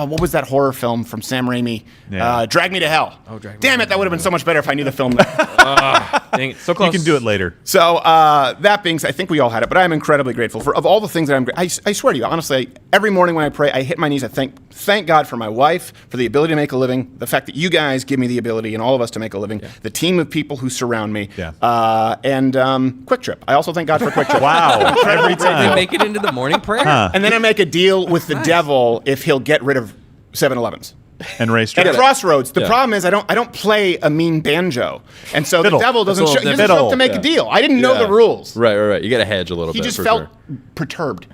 what was that horror film from Sam Raimi? Yeah. Drag Me to Hell. Oh, Drag Me Damn to it, that would have been so much better if I knew the film. Dang it. So close. You can do it later. So that being said, I think we all had it, but I'm incredibly grateful of all the things that I swear to you, honestly, every morning when I pray, I hit my knees. I thank God for my wife, for the ability to make a living, the fact that you guys give me the ability and all of us to make a living, the team of people who surround me, and Quick Trip. I also thank God for Quick Trip. Wow. Every Did time. they make it into the morning prayer? And then I make a deal with the devil if he'll get rid of 7-Elevens. And race At track. Crossroads, the problem is I don't play a mean banjo, and so Fiddle. the devil doesn't That's a show, little he doesn't show up to different. make a deal. I didn't know the rules. Right. You got to hedge a little He bit. just for felt sure. perturbed.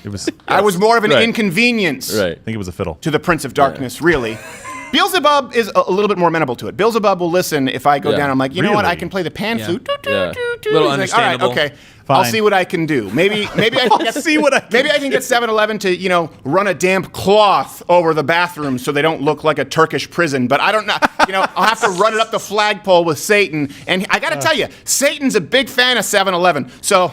It was. I was more of an Right. inconvenience Right. I think it was a fiddle. to the Prince of Darkness, really. Beelzebub is a little bit more amenable to it. Beelzebub will listen if I go Yeah. down. I'm like, you know what? I Really? can play the pan flute. Yeah. Little He's like, all right, understandable. okay. I'll Fine. see what I can do. Maybe I can get, see what I can maybe I can get 7-Eleven to run a damp cloth over the bathroom so they don't look like a Turkish prison. But I don't know. I'll have to run it up the flagpole with Satan. And I got to tell you, Satan's a big fan of 7-Eleven. So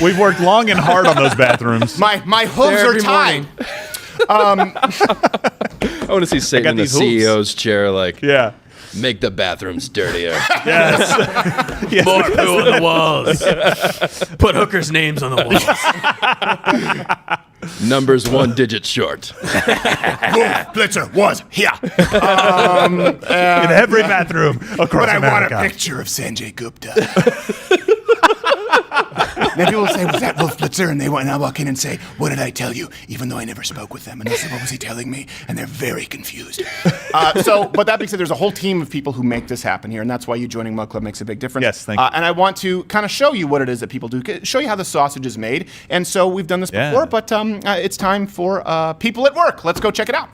We've worked long and hard on those bathrooms. my hooves There are every tied. morning. I want to see Satan in the these hoops. CEO's chair, like, Yeah. make the bathrooms dirtier. Yes. Yes. More poo on the walls. Put hookers' names on the walls. Numbers 1 digit short. Blitzer was here. In every bathroom across But I America. want a picture of Sanjay Gupta. Then people will say, was that Wolf Blitzer? And I walk in and say, what did I tell you? Even though I never spoke with them. And they say, what was he telling me? And they're very confused. But that being said, there's a whole team of people who make this happen here. And that's why you joining MugClub makes a big difference. Yes, thank you. And I want to kind of show you what it is that people do, show you how the sausage is made. And so we've done this before, but it's time for people at work. Let's go check it out.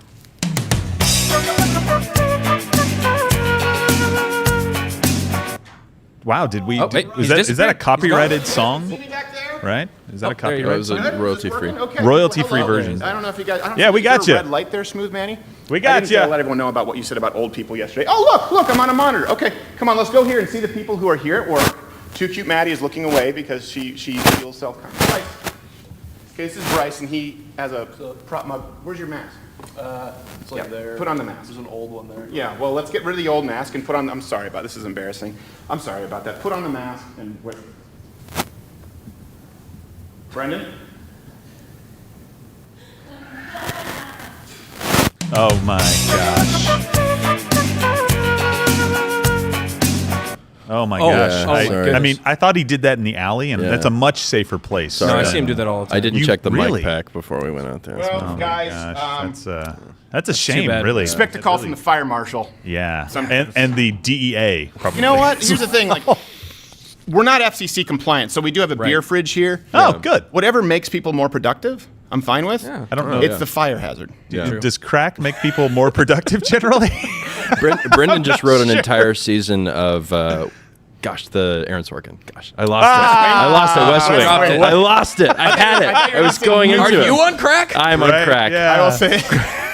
Wow, did we? Oh, wait, is he's that a disappeared. copyrighted song? right? Is that a It copyright? was a royalty-free. Okay. Royalty-free Hello. version. I don't know if you guys. I don't Yeah, know, we is there got a you. Red light there, Smooth Manny. We got I didn't you. let everyone know about what you said about old people yesterday. Oh, look, I'm on a monitor. Okay, come on, let's go here and see the people who are here at work. Too Cute Maddie is looking away because she feels self-conscious. Bryce. Okay, this is Bryce, and he has a prop mug. Where's your mask? It's like there. Put on the mask. There's an old one there. Yeah, well, let's get rid of the old mask and put on. I'm sorry about this. Is embarrassing. I'm sorry about that. Put on the mask and wait. Brendan. Oh my gosh. Oh my gosh. I mean, I thought he did that in the alley, and that's a much safer place. Sorry. No, I see him do that all the time. I didn't You check the really? mic pack before we went out there. Well, Oh guys, my gosh. That's a shame, bad. really. expect a call from the fire marshal. Yeah, and the DEA. Probably. You know what? Here's the thing. Like, we're not FCC compliant, so we do have a beer fridge here. Oh, good. Whatever makes people more productive, I'm fine with. Yeah. I don't know. It's the fire hazard. Yeah. Does crack make people more productive generally? Brendan just wrote an entire season of, the Aaron Sorkin. Gosh, I lost it. I lost it. West Wing. I lost it. I had it. I was going into it. Are you on crack? I'm on crack. Yeah. I will say.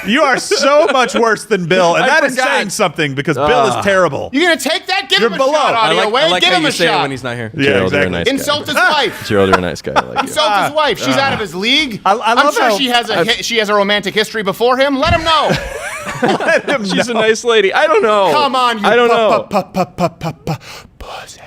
You are so much worse than Bill, and that is saying something because Bill is terrible. You're gonna take that? Give You're him a below. shot, audio. I like Give how him you a say it shot. when he's not here. Yeah, Gerald, you're a exactly. nice guy. Insult his wife. Gerald, you're a nice guy. I like you. Insult his wife. She's out of his league. I I'm love sure how- she has a romantic history before him. Let him know. She's a nice lady. I don't know. Come on, you I don't know. pussy.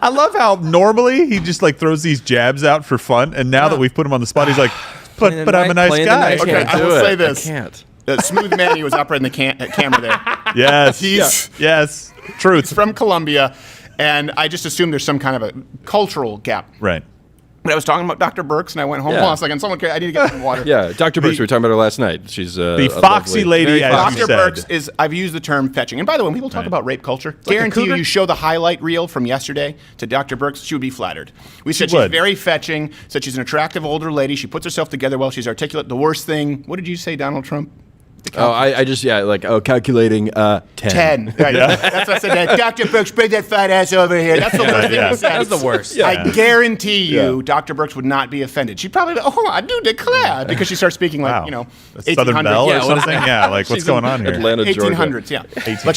I love how normally he just like throws these jabs out for fun, and now that we've put him on the spot, he's like, "But I'm a nice guy." Okay, I will say this. I can't. Smooth Manny was operating the camera there. Yes, Yes. truth. He's from Colombia, and I just assumed there's some kind of a cultural gap. Right. But I was talking about Dr. Burks, and I went home. Yeah. Hold on a second. I need to get some water. Yeah, Dr. Brooks, we were talking about her last night. She's The foxy lady, as you Dr. said. Burks is, I've used the term fetching. And by the way, when people talk about rape culture, guarantee you show the highlight reel from yesterday to Dr. Burks, she would be flattered. We said she's very fetching, said she's an attractive older lady, she puts herself together well, she's articulate. The worst thing, what did you say, Donald Trump? I just, calculating 10. 10. Right. That's what I said. Dr. Burks, bring that fat ass over here. That's the worst thing he said. That's the worst. I guarantee you, Dr. Burks would not be offended. She'd probably be, I do declare, because she starts speaking like, Southern 1800s. Belle or something? Yeah, like what's going on here? Atlanta, Georgia. 1800s, yeah. But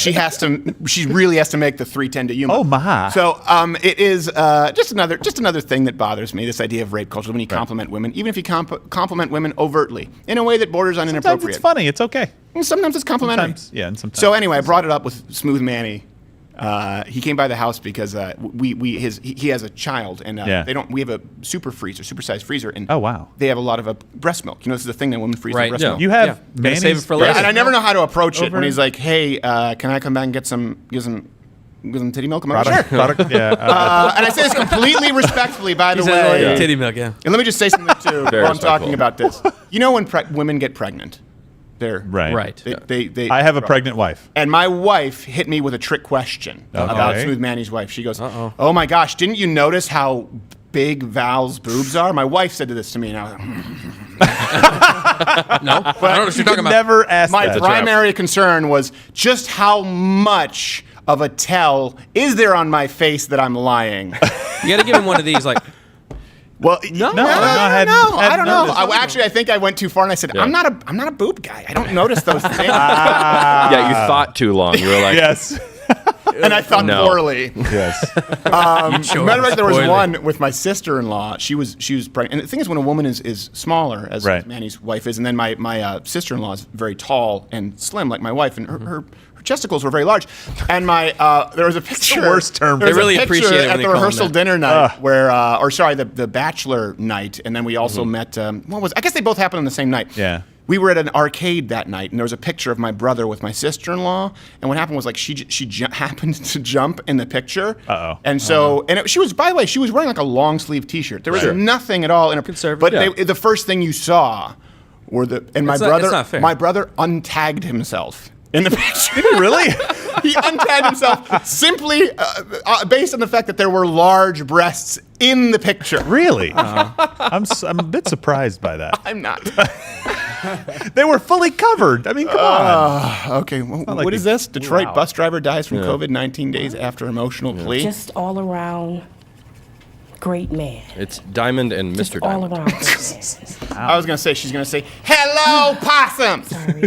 she really has to make the 310 to Yuma. Oh, my. So it is just another thing that bothers me, this idea of rape culture, when you compliment women, even if you compliment women overtly, in a way that borders on Sometimes inappropriate. it's funny. It's okay. And sometimes it's complimentary. And sometimes. So anyway, I brought it up with Smooth Manny. He came by the house because he has a child, and we have a supersized freezer, and they have a lot of breast milk. This is the thing that women freeze their breast milk. You have Manny's save it for later. And I never know how to approach it when he's like, "Hey, can I come back and get some titty milk?" I'm like, sure. Yeah. And I say this completely respectfully, by the way. Titty milk, yeah. And let me just say something too Very while I'm talking respectful. about this. You know when women get pregnant, they're Right. They I have a pregnant wife. And my wife hit me with a trick question about Smooth Manny's wife. She goes, "Oh my gosh, didn't you notice how big Val's boobs are?" My wife said this to me, and I was like, No, I don't know what you're talking about. Never asked my that. primary concern was just how much of a tell is there on my face that I'm lying. You got to give him one of these, like. Well, No, I don't know. noticed. I think I went too far, and I said, "I'm not a boob guy. I don't notice those things." Yeah, you thought too long. You were like, Yes. And I thought poorly. Yes. Matter of fact, there was one with my sister-in-law. She was pregnant. And the thing is, when a woman is smaller, as Manny's wife is, and then my sister-in-law is very tall and slim, like my wife, and her testicles were very large. And there was a picture. The worst term. There was They really a picture appreciate it when at they the call them rehearsal that. dinner night the bachelor night, and then we also met. I guess they both happened on the same night. Yeah. We were at an arcade that night, and there was a picture of my brother with my sister-in-law. And what happened was, like, she happened to jump in the picture. Uh-oh. And so, she was, by the way, she was wearing like a long sleeve T-shirt. There was nothing at all in her. Conservative. But the first thing you saw were my not brother untagged himself in the picture. Did he really? He untagged himself simply based on the fact that there were large breasts in the picture. Really? I'm a bit surprised by that. I'm not. They were fully covered. I mean, come on. Okay, well, like what is this? Detroit wow. bus driver dies from COVID 19 days after emotional plea. Just all around great man. It's Diamond and Mr. All Diamond. of our great men. I was going to say, she's going to say, hello, possum! Sorry,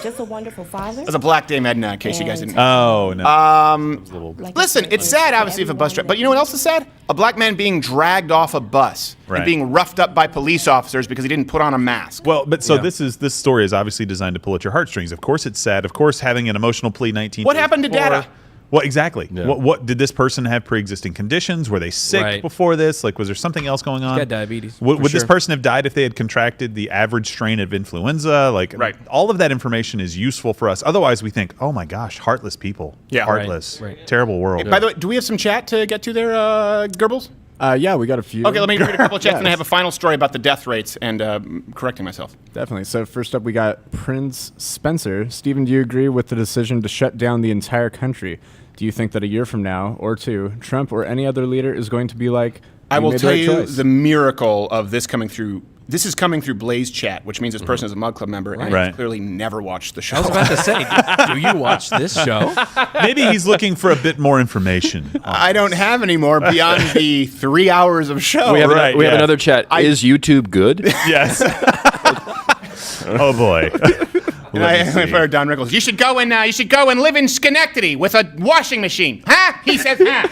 just a wonderful father. As a black Dame Edna, in case you guys didn't know. Oh, no. Listen, it's sad, obviously, if a bus driver, but you know what else is sad? A black man being dragged off a bus and being roughed up by police officers because he didn't put on a mask. Well, but so this story is obviously designed to pull at your heartstrings. Of course, it's sad. Of course, having an emotional plea 19. What happened to Data? Well, exactly. Yeah. What did this person have pre-existing conditions? Were they sick before this? Like, was there something else going on? He's got diabetes. Would this person have died if they had contracted the average strain of influenza? Like, all of that information is useful for us. Otherwise, we think, oh my gosh, heartless people. Yeah, heartless, terrible world. Hey, by the way, do we have some chat to get to there, Goebbels? Yeah, we got a few. Okay, let me read a couple of chats, and I have a final story about the death rates and correcting myself. Definitely. So first up, we got Prince Spencer. Stephen, do you agree with the decision to shut down the entire country? Do you think that a year from now or two, Trump or any other leader is going to be like, I will tell you the miracle of this coming through. This is coming through Blaze Chat, which means this person is a MugClub member and has clearly never watched the show. I was about to say, do you watch this show? Maybe he's looking for a bit more information. I don't have any more beyond the 3 hours of show. We have, we have another chat. Is YouTube good? Yes. Oh boy. And I heard Don Rickles. You should go and live in Schenectady with a washing machine. Huh? He says, huh?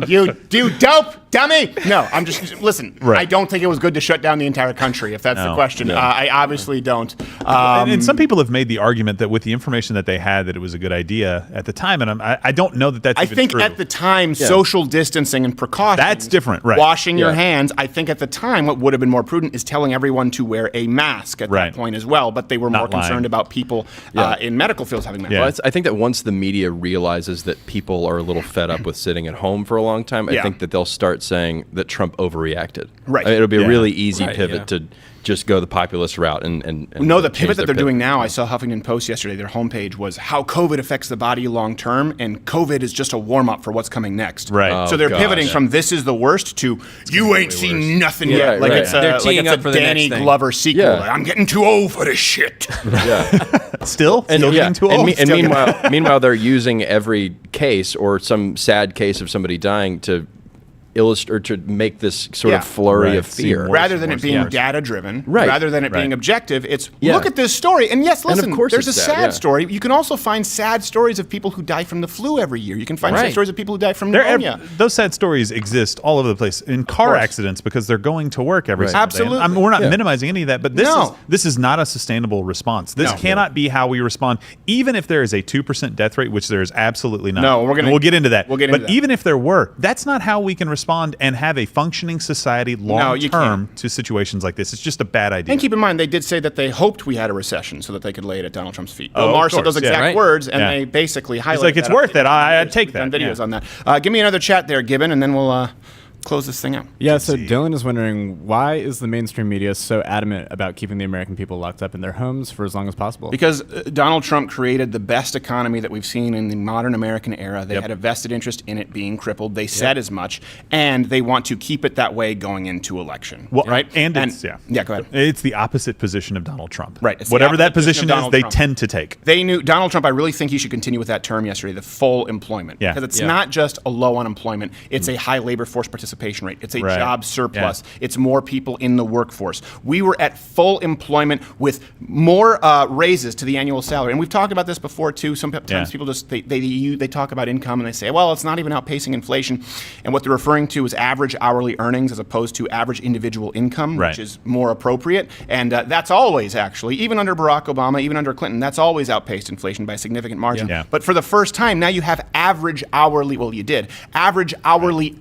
You dope dummy. No, I'm just listen. I don't think it was good to shut down the entire country. If that's the question, I obviously don't. And some people have made the argument that with the information that they had, that it was a good idea at the time. And I don't know that that's. I think at the time, social distancing and precautions. That's different, right? Washing your hands. I think at the time, what would have been more prudent is telling everyone to wear a mask at that point as well. But they were more concerned about people in medical fields having masks. Well, I think that once the media realizes that people are a little fed up with sitting at home for a long time, I think that they'll start saying that Trump overreacted. Right. I mean, it'll be a really easy pivot to just go the populist route and no, the pivot that they're doing now, I saw Huffington Post yesterday, their homepage was how COVID affects the body long term, and COVID is just a warm-up for what's coming next. Right. So they're pivoting from this is the worst to you ain't seen nothing yet. Like it's a Danny Glover sequel. Yeah. Like, I'm getting too old for this shit. Still getting too old. And meanwhile, they're using every case or some sad case of somebody dying to illustrate or to make this sort of flurry of fear, rather than it being data-driven, rather than it being objective. It's look at this story, and yes, listen. And of course there's a it's sad story. You can also find sad stories of people who die from the flu every year. You can find sad stories of people who die from pneumonia. Those sad stories exist all over the place in car accidents because they're going to work every single day. Absolutely. We're not minimizing any of that, but this is not a sustainable response. This cannot be how we respond, even if there is a 2% death rate, which there is absolutely not. No, we'll get into that. But even if there were, that's not how we can respond and have a functioning society long term to situations like this. It's just a bad idea. And keep in mind, they did say that they hoped we had a recession so that they could lay it at Donald Trump's feet. Lamar said those exact words, and they basically highlighted It's like, it's worth it. I'd take that. Done videos on that. Give me another chat there, Gibbon, and then we'll close this thing out. Yeah, so Dylan is wondering, why is the mainstream media so adamant about keeping the American people locked up in their homes for as long as possible? Because Donald Trump created the best economy that we've seen in the modern American era. They had a vested interest in it being crippled. They said as much, and they want to keep it that way going into election. Well, right? And it's, go ahead. It's the opposite position of Donald Trump. Right. Whatever that position is, they tend to take. They knew Donald Trump. I really think he should continue with that term yesterday, the full employment. Yeah. Because it's not just a low unemployment. It's a high labor force participation rate. It's a job surplus. It's more people in the workforce. We were at full employment with more raises to the annual salary. And we've talked about this before too. Sometimes people just they talk about income and they say, well, it's not even outpacing inflation. And what they're referring to is average hourly earnings as opposed to average individual income, which is more appropriate. And that's always actually, even under Barack Obama, even under Clinton, that's always outpaced inflation by a significant margin. Yeah. But for the first time, now you have average hourly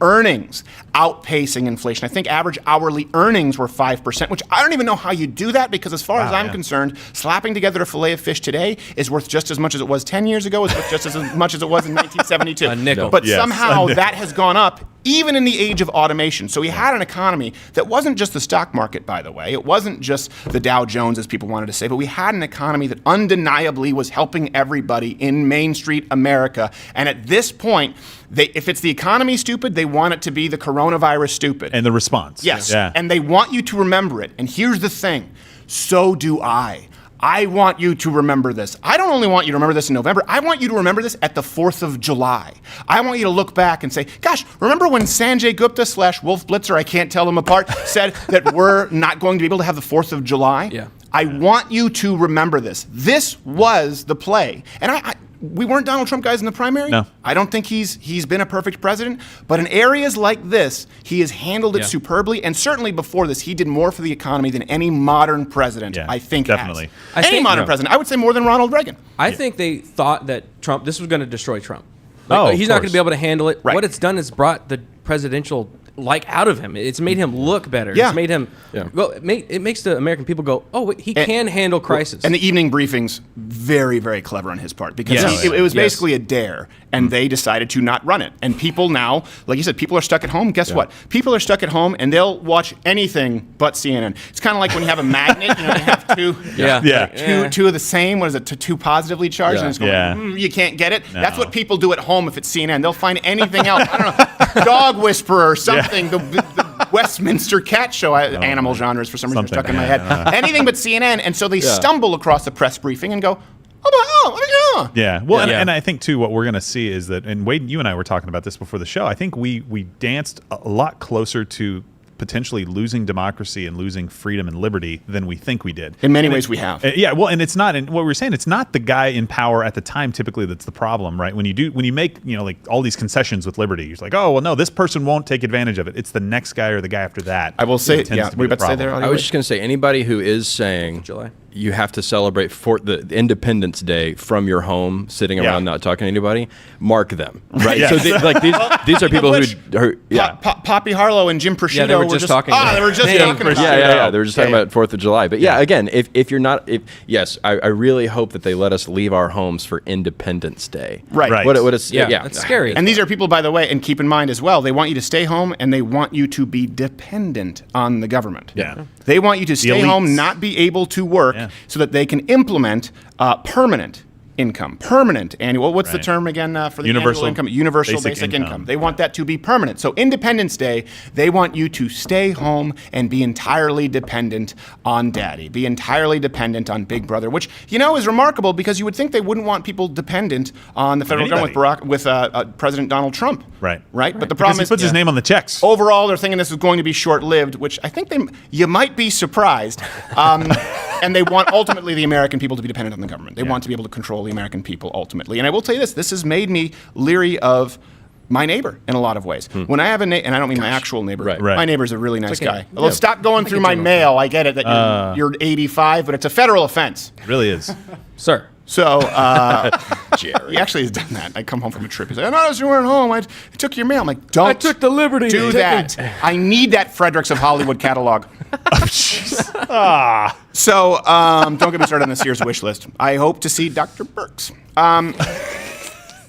earnings outpacing inflation. I think average hourly earnings were 5%, which I don't even know how you do that, because as far as I'm concerned, slapping together a fillet of fish today is worth just as much as it was 10 years ago, is worth just as much as it was in 1972. A nickel. But somehow that has gone up even in the age of automation. So we had an economy that wasn't just the stock market, by the way. It wasn't just the Dow Jones, as people wanted to say, but we had an economy that undeniably was helping everybody in Main Street America. And at this point, if it's the economy stupid, they want it to be the coronavirus stupid. And the response. Yes. Yeah. And they want you to remember it. And here's the thing. So do I. I want you to remember this. I don't only want you to remember this in November. I want you to remember this at the 4th of July. I want you to look back and say, gosh, remember when Sanjay Gupta / Wolf Blitzer, I can't tell them apart, said that we're not going to be able to have the 4th of July? Yeah. I want you to remember this. This was the play. And we weren't Donald Trump guys in the primary. No. I don't think he's been a perfect president, but in areas like this, he has handled it superbly. And certainly before this, he did more for the economy than any modern president, I think, definitely. has. Any modern president. I would say more than Ronald Reagan. I think they thought that this was going to destroy Trump. of He's not going to course. be able to handle it. Right. What it's done is brought the presidential out of him. It's made him look better. Yeah. It's made him go. It makes the American people go, oh, wait, he can handle crisis. And the evening briefings, very, very clever on his part, because it was basically a dare, and they decided to not run it. And people now, like you said, people are stuck at home. Guess what? People are stuck at home, and they'll watch anything but CNN. It's kind of like when you have a magnet, you have two of the same. What is it? Two positively charged, and it's going, you can't get it. No. That's what people do at home if it's CNN. They'll find anything else. I don't know, dog whisperer or something. The Westminster cat show. Animal genres for some reason stuck in my head. Anything but CNN, and so they stumble across the press briefing and go, yeah. Well, and I think too, what we're going to see is that, and Wade, you and I were talking about this before the show. I think we danced a lot closer to potentially losing democracy and losing freedom and liberty than we think we did. In many ways, we have. Well, and it's not. And what we were saying, it's not the guy in power at the time typically that's the problem, right? When you make like all these concessions with liberty, you're like, oh well, no, this person won't take advantage of it. It's the next guy or the guy after that. I will say, we about to say there. I was just going to say, anybody who is saying you have to celebrate the Independence Day from your home, sitting around not talking to anybody, mark them, right? So these are people who Poppy Harlow and Jim Prosciutto they were just talking. They were just talking about they were just talking about 4th of July. But again, if you're not, I really hope that they let us leave our homes for Independence Day. Right. That's scary. And these are people, by the way, and keep in mind as well, they want you to stay home and they want you to be dependent on the government. Yeah. They want you to stay home, not be able to work, so that they can implement permanent income, permanent annual. What's the term again for the universal annual income? Universal basic income. They want that to be permanent. So Independence Day, they want you to stay home and be entirely dependent on daddy, be entirely dependent on Big Brother, which is remarkable because you would think they wouldn't want people dependent on the federal government with President Donald Trump. Right. But the problem is he puts his name on the checks. Overall, they're thinking this is going to be short-lived, which I think you might be surprised. And they want ultimately the American people to be dependent on the government. They want to be able to control the American people ultimately. And I will tell you this has made me leery of my neighbor in a lot of ways. When I have a neighbor, and I don't mean my actual neighbor, my neighbor's a really nice guy. Although stop going through my mail. I get it that you're 85, but it's a federal offense. It really is. Sir. So, Jerry. He actually has done that. I come home from a trip. He's like, I noticed you weren't home. I took your mail. I'm like, don't. I took the liberty. Do that. I need that Fredericks of Hollywood catalog. So, don't get me started on the Sears wish list. I hope to see Dr. Burks. What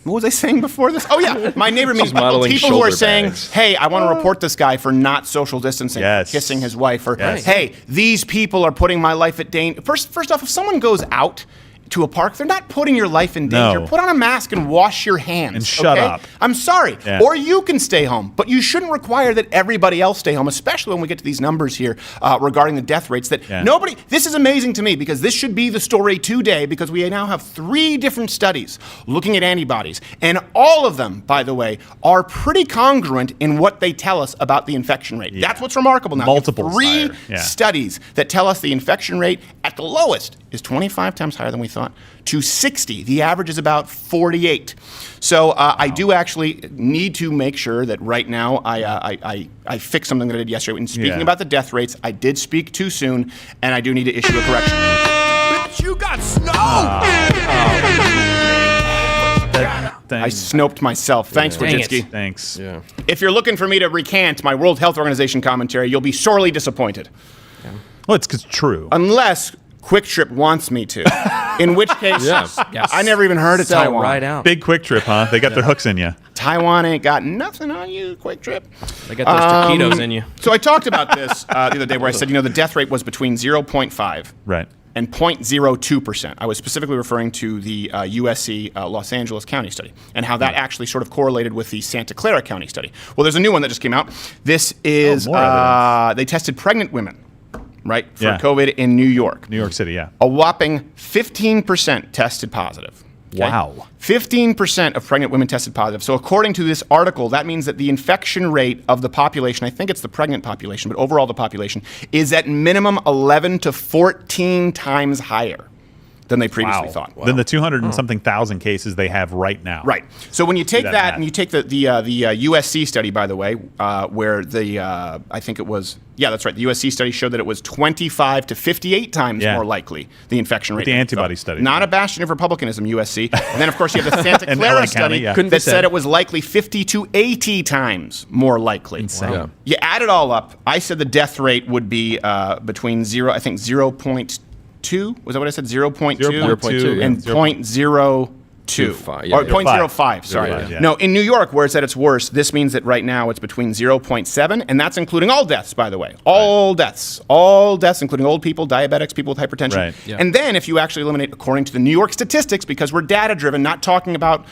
was I saying before this? Oh, yeah. My neighbor means people who are saying, hey, I want to report this guy for not social distancing, kissing his wife, or hey, these people are putting my life at danger. First off, if someone goes out to a park, they're not putting your life in danger. No. Put on a mask and wash your hands. And shut up. I'm sorry. Yeah. Or you can stay home. But you shouldn't require that everybody else stay home, especially when we get to these numbers here regarding the death rates. This is amazing to me because this should be the story today because we now have 3 different studies looking at antibodies. And all of them, by the way, are pretty congruent in what they tell us about the infection rate. That's what's remarkable now. Multiple 3 studies that tell us the infection rate at the lowest is 25 times higher than we thought, to 60. The average is about 48. So I do actually need to make sure that right now I fix something that I did yesterday. And speaking about the death rates, I did speak too soon, and I do need to issue a correction. Bitch, you got snow! I snoped myself. Thanks, Wojcicki. Thanks. Yeah. If you're looking for me to recant my World Health Organization commentary, you'll be sorely disappointed. Well, it's true. Unless Quick Trip wants me to. In which case, I never even heard of Taiwan. Right out. Big Quick Trip, huh? They got their hooks in you. Taiwan ain't got nothing on you, Quick Trip. They got those taquitos in you. So I talked about this the other day where I said, the death rate was between 0.5 and 0.02%. I was specifically referring to the USC Los Angeles County study and how that actually sort of correlated with the Santa Clara County study. Well, there's a new one that just came out. This is, they tested pregnant women. right, for COVID in New York. New York City, yeah. A whopping 15% tested positive. Okay? Wow. 15% of pregnant women tested positive. So according to this article, that means that the infection rate of the population, I think it's the pregnant population, but overall the population, is at minimum 11 to 14 times higher than they previously thought. Than the 200 and something thousand cases they have right now. Right. So when you take that and you take the USC study, by the way, where I think it was, that's right. The USC study showed that it was 25 to 58 times more likely, the infection rate. The antibody study. Not a bastion of republicanism, USC. And then, of course, you have the Santa Clara study County, that said it was likely 50 to 80 times more likely. Insane. Yeah. You add it all up, I said the death rate would be between 0.2. Was that what I said? 0.2 and 0.02. Or 0.05, sorry. Yeah. No, in New York, where it's at its worst, this means that right now it's between 0.7, and that's including all deaths, by the way. All deaths, including old people, diabetics, people with hypertension. Right. Yeah. And then if you actually eliminate, according to the New York statistics, because we're data-driven, not talking about,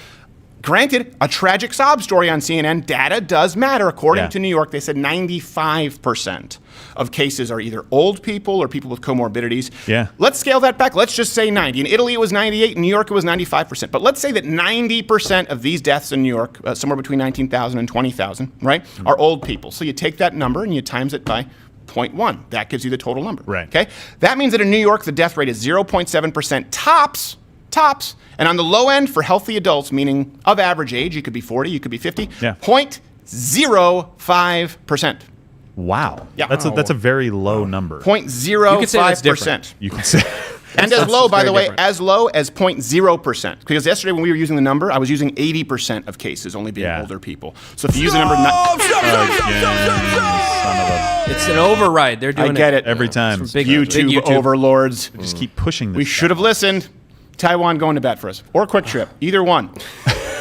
granted, a tragic sob story on CNN, data does matter. According to New York, they said 95% of cases are either old people or people with comorbidities. Yeah. Let's scale that back. Let's just say 90. In Italy, it was 98. In New York, it was 95%. But let's say that 90% of these deaths in New York, somewhere between 19,000 and 20,000, right, are old people. So you take that number and you times it by 0.1. That gives you the total number. Right. Okay. That means that in New York, the death rate is 0.7% tops. And on the low end for healthy adults, meaning of average age, you could be 40, you could be 50, 0.05%. Wow. Yeah. That's a very low number. 0.05%. You can say and as low, by the way, as low as 0.0%. Because yesterday when we were using the number, I was using 80% of cases only being older people. So if you use the number... It's an override. They're doing I get it. Every time. YouTube overlords. We just keep pushing this. We should have listened. Taiwan going to bat for us. Or Quick Trip. Either one.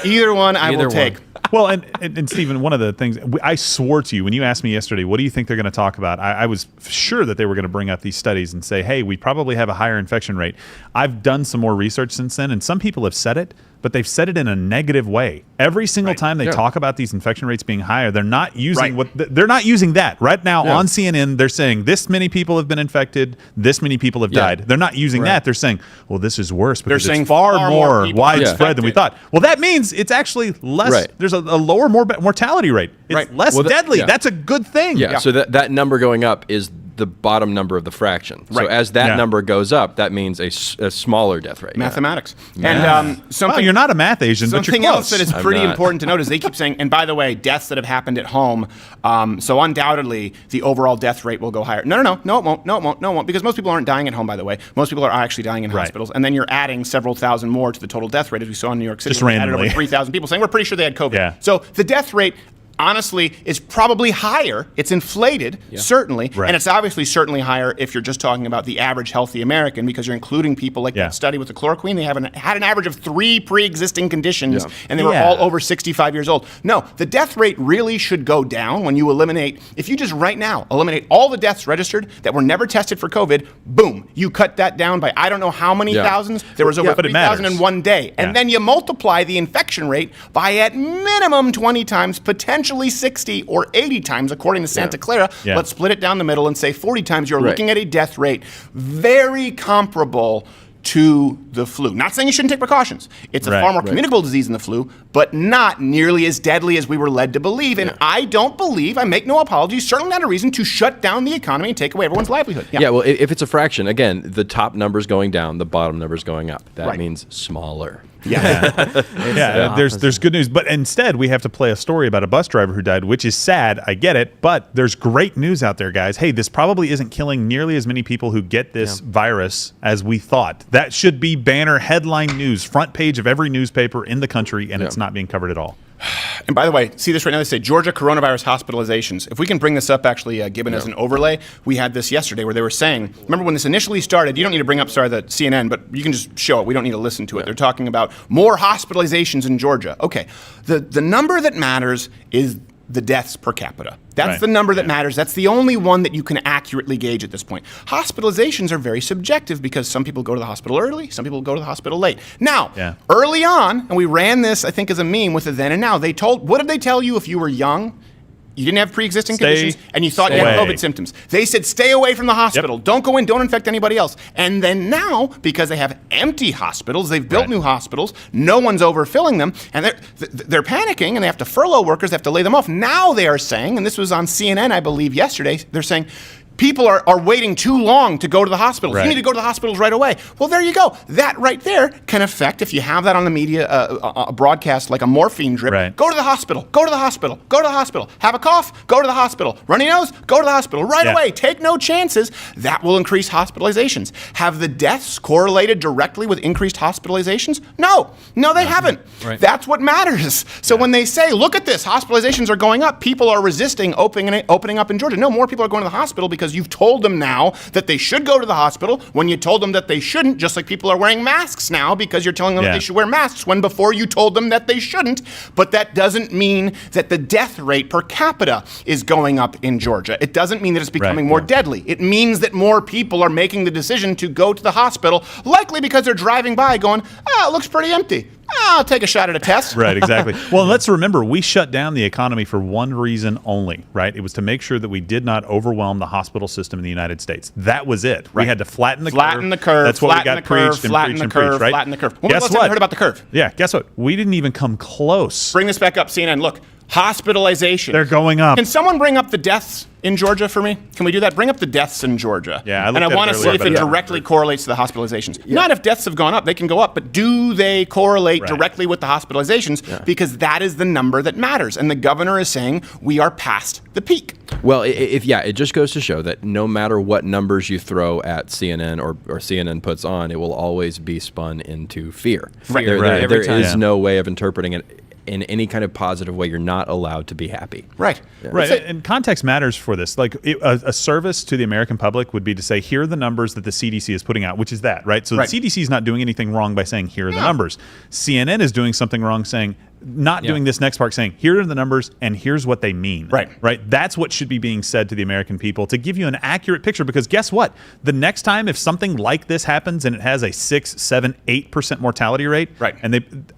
Either one I will take. Well, and Stephen, one of the things I swore to you when you asked me yesterday, what do you think they're going to talk about? I was sure that they were going to bring up these studies and say, hey, we probably have a higher infection rate. I've done some more research since then, and some people have said it, but they've said it in a negative way. Every single time they talk about these infection rates being higher, they're not using they're not using that. Right now on CNN, they're saying this many people have been infected, this many people have died. They're not using that. They're saying, well, this is worse because they're saying it's far more widespread than we thought. Well, that means it's actually less. There's a lower mortality rate. It's less deadly. That's a good thing. Yeah. So that number going up is the bottom number of the fraction. So as that number goes up, that means a smaller death rate. Mathematics. And something you're not a math Asian, but you're something close. else that is pretty important to note is they keep saying, and by the way, deaths that have happened at home, so undoubtedly the overall death rate will go higher. No, it won't, because most people aren't dying at home, by the way. Most people are actually dying in hospitals, and then you're adding several thousand more to the total death rate, as we saw in New York City. Just randomly. Added over 3,000 people saying we're pretty sure they had COVID. Yeah. So the death rate, honestly, is probably higher. It's inflated, certainly, and it's obviously certainly higher if you're just talking about the average healthy American, because you're including people like that study with the chloroquine. They had an average of 3 pre-existing conditions, and they were all over 65 years old. No, the death rate really should go down when you eliminate, if you just right now eliminate all the deaths registered that were never tested for COVID, boom, you cut that down by I don't know how many thousands. There was over 3,000 in one day. And then you multiply the infection rate by at minimum 20 times, potentially 60 or 80 times, according to Santa Clara. Let's split it down the middle and say 40 times. You're looking at a death rate very comparable to the flu. Not saying you shouldn't take precautions. It's a far more communicable disease than the flu, but not nearly as deadly as we were led to believe. And I don't believe, I make no apologies, certainly not a reason to shut down the economy and take away everyone's livelihood. Well, if it's a fraction, again, the top number's going down, the bottom number's going up. That means smaller. There's good news, but instead we have to play a story about a bus driver who died, which is sad. I get it, but there's great news out there, guys. Hey, this probably isn't killing nearly as many people who get this virus as we thought. That should be banner headline news, front page of every newspaper in the country, and it's not being covered at all. And by the way, see this right now, they say Georgia coronavirus hospitalizations. If we can bring this up, actually, given as an overlay, we had this yesterday where they were saying, remember when this initially started, you don't need to bring up, the CNN, but you can just show it. We don't need to listen to it. They're talking about more hospitalizations in Georgia. Okay, the number that matters is the deaths per capita. That's the number that matters. That's the only one that you can accurately gauge at this point. Hospitalizations are very subjective because some people go to the hospital early, some people go to the hospital late. Now, early on, and we ran this, I think, as a meme with the then and now, what did they tell you if you were young you didn't have pre-existing conditions, and you thought you had COVID symptoms. They said, stay away from the hospital. Yep. Don't go in. Don't infect anybody else. And then now, because they have empty hospitals, they've built new hospitals. No one's overfilling them, and they're panicking, and they have to furlough workers. They have to lay them off. Now they are saying, and this was on CNN, I believe, yesterday, they're saying, people are waiting too long to go to the hospitals. You need to go to the hospitals right away. Well, there you go. That right there can affect, if you have that on the media broadcast like a morphine drip, go to the hospital, go to the hospital, go to the hospital. Have a cough, go to the hospital. Runny nose, go to the hospital right away. Take no chances. That will increase hospitalizations. Have the deaths correlated directly with increased hospitalizations? No, they haven't. Right. That's what matters. So when they say, look at this, hospitalizations are going up, people are resisting opening up in Georgia. No, more people are going to the hospital because you've told them now that they should go to the hospital when you told them that they shouldn't, just like people are wearing masks now because you're telling them that they should wear masks when before you told them that they shouldn't. But that doesn't mean that the death rate per capita is going up in Georgia. It doesn't mean that it's becoming more deadly. It means that more people are making the decision to go to the hospital, likely because they're driving by going, it looks pretty empty. I'll take a shot at a test. Right, exactly. Well, let's remember, we shut down the economy for one reason only, right? It was to make sure that we did not overwhelm the hospital system in the United States. That was it. Right. We had to flatten the curve. That's what we got preached and preached and preached, right? Flatten the curve. When was the last time you heard about the curve? Yeah, guess what? We didn't even come close. Bring this back up, CNN. Look, hospitalization. They're going up. Can someone bring up the deaths in Georgia for me? Can we do that? Bring up the deaths in Georgia. Yeah, and I want to see if it directly correlates to the hospitalizations. Yeah. Not if deaths have gone up, they can go up, but do they correlate directly with the hospitalizations? Yeah. Because that is the number that matters. And the governor is saying we are past the peak. Well, it just goes to show that no matter what numbers you throw at CNN or CNN puts on, it will always be spun into fear. There is no way of interpreting it in any kind of positive way. You're not allowed to be happy. Right. Yeah. Right. And context matters for this. Like a service to the American public would be to say, here are the numbers that the CDC is putting out, which is that, right? So the CDC is not doing anything wrong by saying, here are the numbers. CNN is doing something wrong saying, doing this next part, saying, here are the numbers and here's what they mean. Right. That's what should be being said to the American people to give you an accurate picture, because guess what? The next time if something like this happens and it has a 6, 7, 8% mortality rate, and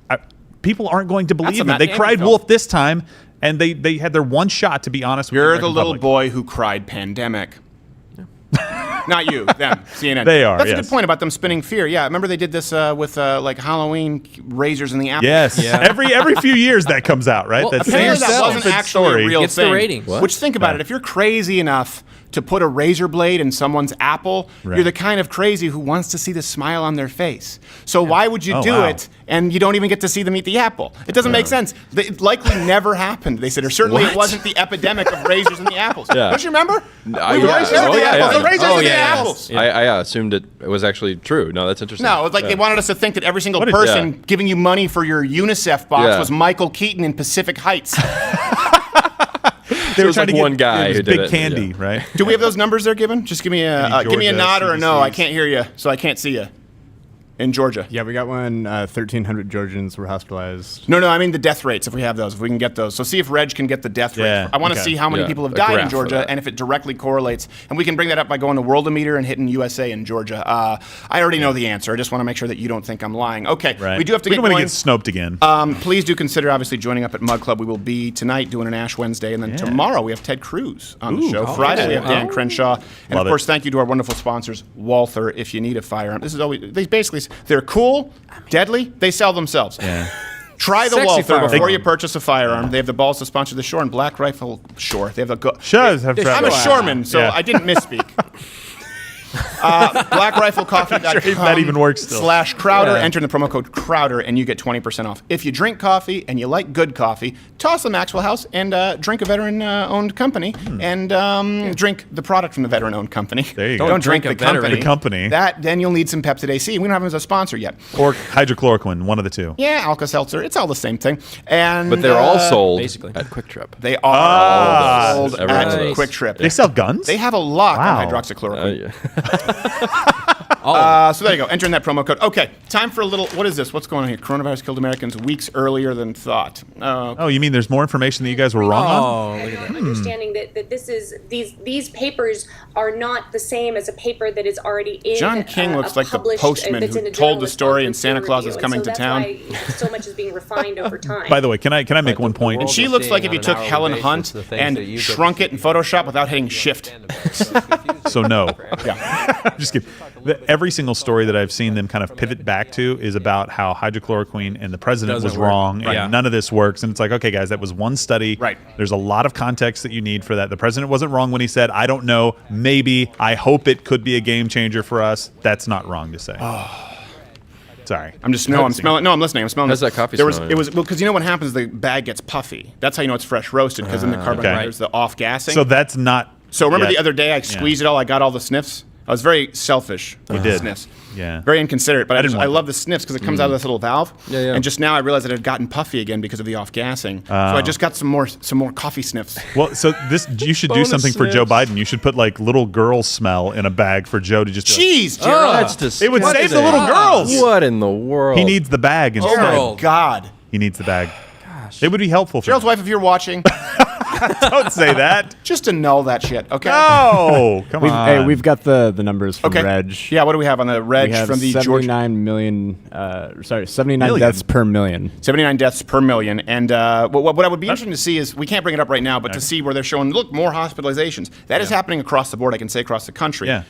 people aren't going to believe it. They cried wolf this time, and they had their one shot to be honest with You're the the little boy who cried pandemic. Not you, them, CNN. They are. That's a good point about them spinning fear. Yeah, remember they did this with like Halloween razors in the apple. Yes. Yeah. Every few years that comes out, right? Well, apparently that wasn't actually a real thing. The ratings. Which think about it. If you're crazy enough to put a razor blade in someone's apple, you're the kind of crazy who wants to see the smile on their face. So why would you do it and you don't even get to see them eat the apple? It doesn't make sense. It likely never happened, they said, or certainly it wasn't the epidemic of razors in the apples. Don't you remember? The razors in the apples. I assumed it was actually true. No, that's interesting. No, it's like they wanted us to think that every single person giving you money for your UNICEF box was Michael Keaton in Pacific Heights. They were trying to get one guy who did big candy, right? Do we have those numbers there given? Just give me a nod or a no. I can't hear you, so I can't see you. In Georgia. Yeah, we got one. 1,300 Georgians were hospitalized. No, I mean the death rates, if we have those, if we can get those. So see if Reg can get the death rate. I want to see how many people have died in Georgia and if it directly correlates. And we can bring that up by going to Worldometer and hitting USA in Georgia. I already know the answer. I just want to make sure that you don't think I'm lying. Okay, we do have to get going. We don't want to get snoped again. Please do consider obviously joining up at MugClub. We will be tonight doing an Ash Wednesday, and then tomorrow we have Ted Cruz on the show. Friday we have Dan Crenshaw. And of course, thank you to our wonderful sponsors, Walther, if you need a firearm. This is always, they're cool. Deadly, they sell themselves. Try the Walther before you purchase a firearm. They have the balls to sponsor the Shore and Black Rifle Shore. They have the I'm a shoreman, so I didn't misspeak. BlackRifleCoffee.com that even works still. /Crowder. Enter in the promo code Crowder and you get 20% off. If you drink coffee and you like good coffee, toss the Maxwell House and drink a veteran-owned company and drink the product from the veteran-owned company. There you go. Don't drink the company. The company. Then you'll need some Peptid AC. We don't have them as a sponsor yet. Or hydrochloroquine, one of the two. Yeah, Alka-Seltzer. It's all the same thing. But they're all sold at Quick Trip. They are sold at Quick Trip. They sell guns? They have a lock on hydroxychloroquine. So there you go. Enter in that promo code. Okay, time for a little. What is this? What's going on here? Coronavirus killed Americans weeks earlier than thought. Oh, you mean there's more information that you guys were wrong on? Understanding that this is these papers are not the same as a paper that is already in. John King looks like the postman who told the story and Santa Claus is coming to town. Why so much is being refined over time. By the way, can I make one point? And she looks like if you took Helen Hunt and shrunk it in Photoshop without hitting Shift. So no. Yeah. Just kidding. Every single story that I've seen them kind of pivot back to is about how hydrochloroquine and the president was wrong and none of this works. And it's like, okay, guys, that was one study. Right. There's a lot of context that you need for that. The president wasn't wrong when he said, I don't know, maybe, I hope it could be a game changer for us. That's not wrong to say. Sorry. I'm smelling. No, I'm listening. I'm smelling. How's that coffee It was smelling? because you know what happens? The bag gets puffy. That's how you know it's fresh roasted because in the carbon there's the off gassing. So that's not. So remember the other day I squeezed it all. I got all the sniffs. I was very selfish with the sniffs. Yeah. Very inconsiderate, but I love the sniffs because it comes out of this little valve. Yeah. And just now I realized that it had gotten puffy again because of the off gassing. So I just got some more coffee sniffs. Well, so you should do something for Joe Biden. You should put like little girl smell in a bag for Joe to just. Jeez, Gerald. That's disgusting. It would save the little girls. What in the world? He needs the bag instead. Oh my God. He needs the bag. Gosh. It would be helpful for Gerald's wife, if you're watching. Don't say that. Just annul that shit, okay? No, come on. Hey, we've got the numbers from Reg. Yeah, what do we have on the Reg we have from the 79 million. 79 deaths per million. 79 deaths per million. And what I would be interested to see is, we can't bring it up right now, but to see where they're showing, look, more hospitalizations. That is happening across the board, I can say, across the country. Yeah.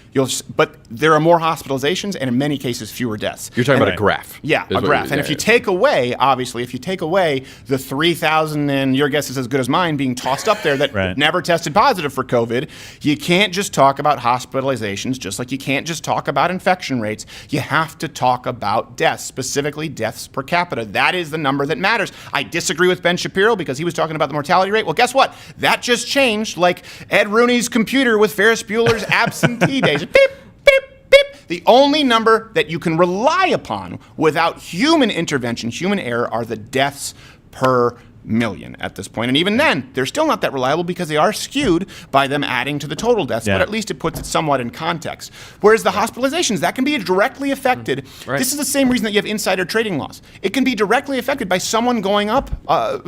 But there are more hospitalizations and in many cases fewer deaths. You're talking about a graph. Yeah, a graph. And if you take away, obviously, the 3,000, and your guess is as good as mine, being tossed up there that never tested positive for COVID, you can't just talk about hospitalizations, just like you can't just talk about infection rates. You have to talk about deaths, specifically deaths per capita. That is the number that matters. I disagree with Ben Shapiro because he was talking about the mortality rate. Well, guess what? That just changed, like Ed Rooney's computer with Ferris Bueller's absentee days. Beep, beep, beep. The only number that you can rely upon without human intervention, human error, are the deaths per million at this point. And even then, they're still not that reliable because they are skewed by them adding to the total deaths, but at least it puts it somewhat in context. Whereas the hospitalizations, that can be directly affected. This is the same reason that you have insider trading laws. It can be directly affected by someone going wherever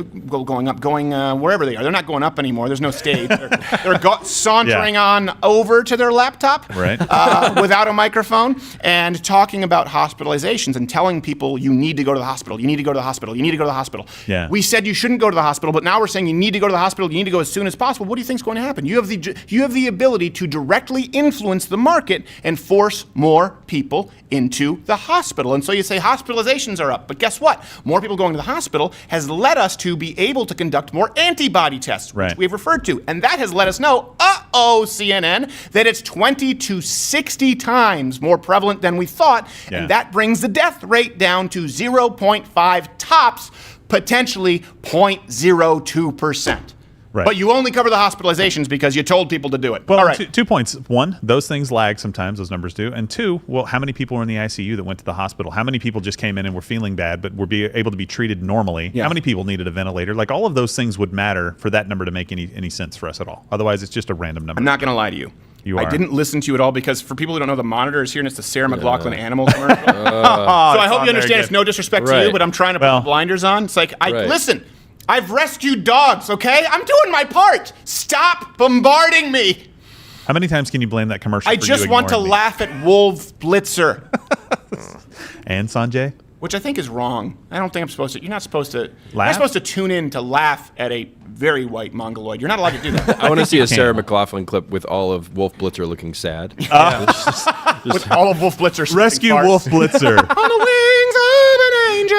they are. They're not going up anymore. There's no stage. They're sauntering on over to their laptop without a microphone and talking about hospitalizations and telling people you need to go to the hospital. You need to go to the hospital. You need to go to the hospital. Yeah. We said you shouldn't go to the hospital, but now we're saying you need to go to the hospital. You need to go as soon as possible. What do you think is going to happen? You have the ability to directly influence the market and force more people into the hospital. And so you say hospitalizations are up, but guess what? More people going to the hospital has led us to be able to conduct more antibody tests, which we've referred to, and that has let us know, CNN, that it's 20 to 60 times more prevalent than we thought, and that brings the death rate down to 0.5 tops, potentially 0.02%. But you only cover the hospitalizations because you told people to do it. Well, all right. 2 points. One, those things lag sometimes, those numbers do. And two, well, how many people were in the ICU that went to the hospital? How many people just came in and were feeling bad but were able to be treated normally? How many people needed a ventilator? Like, all of those things would matter for that number to make any sense for us at all. Otherwise, it's just a random number. I'm not going to lie to you. I didn't listen to you at all because for people who don't know, the monitor is here and it's the Sarah McLachlan animal commercial. So I hope you understand it's no disrespect to you, but I'm trying to put the blinders on. It's like, listen, I've rescued dogs, okay? I'm doing my part. Stop bombarding me. How many times can you blame that commercial I just want to laugh at Wolf Blitzer. And Sanjay? Which I think is wrong. I don't think I'm supposed to. You're not supposed to. You're not supposed to tune in to laugh at a very white mongoloid. You're not allowed to do that. I want to see a Sarah McLachlan clip with all of Wolf Blitzer looking sad. With all of Wolf Blitzer. Rescue Wolf Blitzer. On the wings of an angel.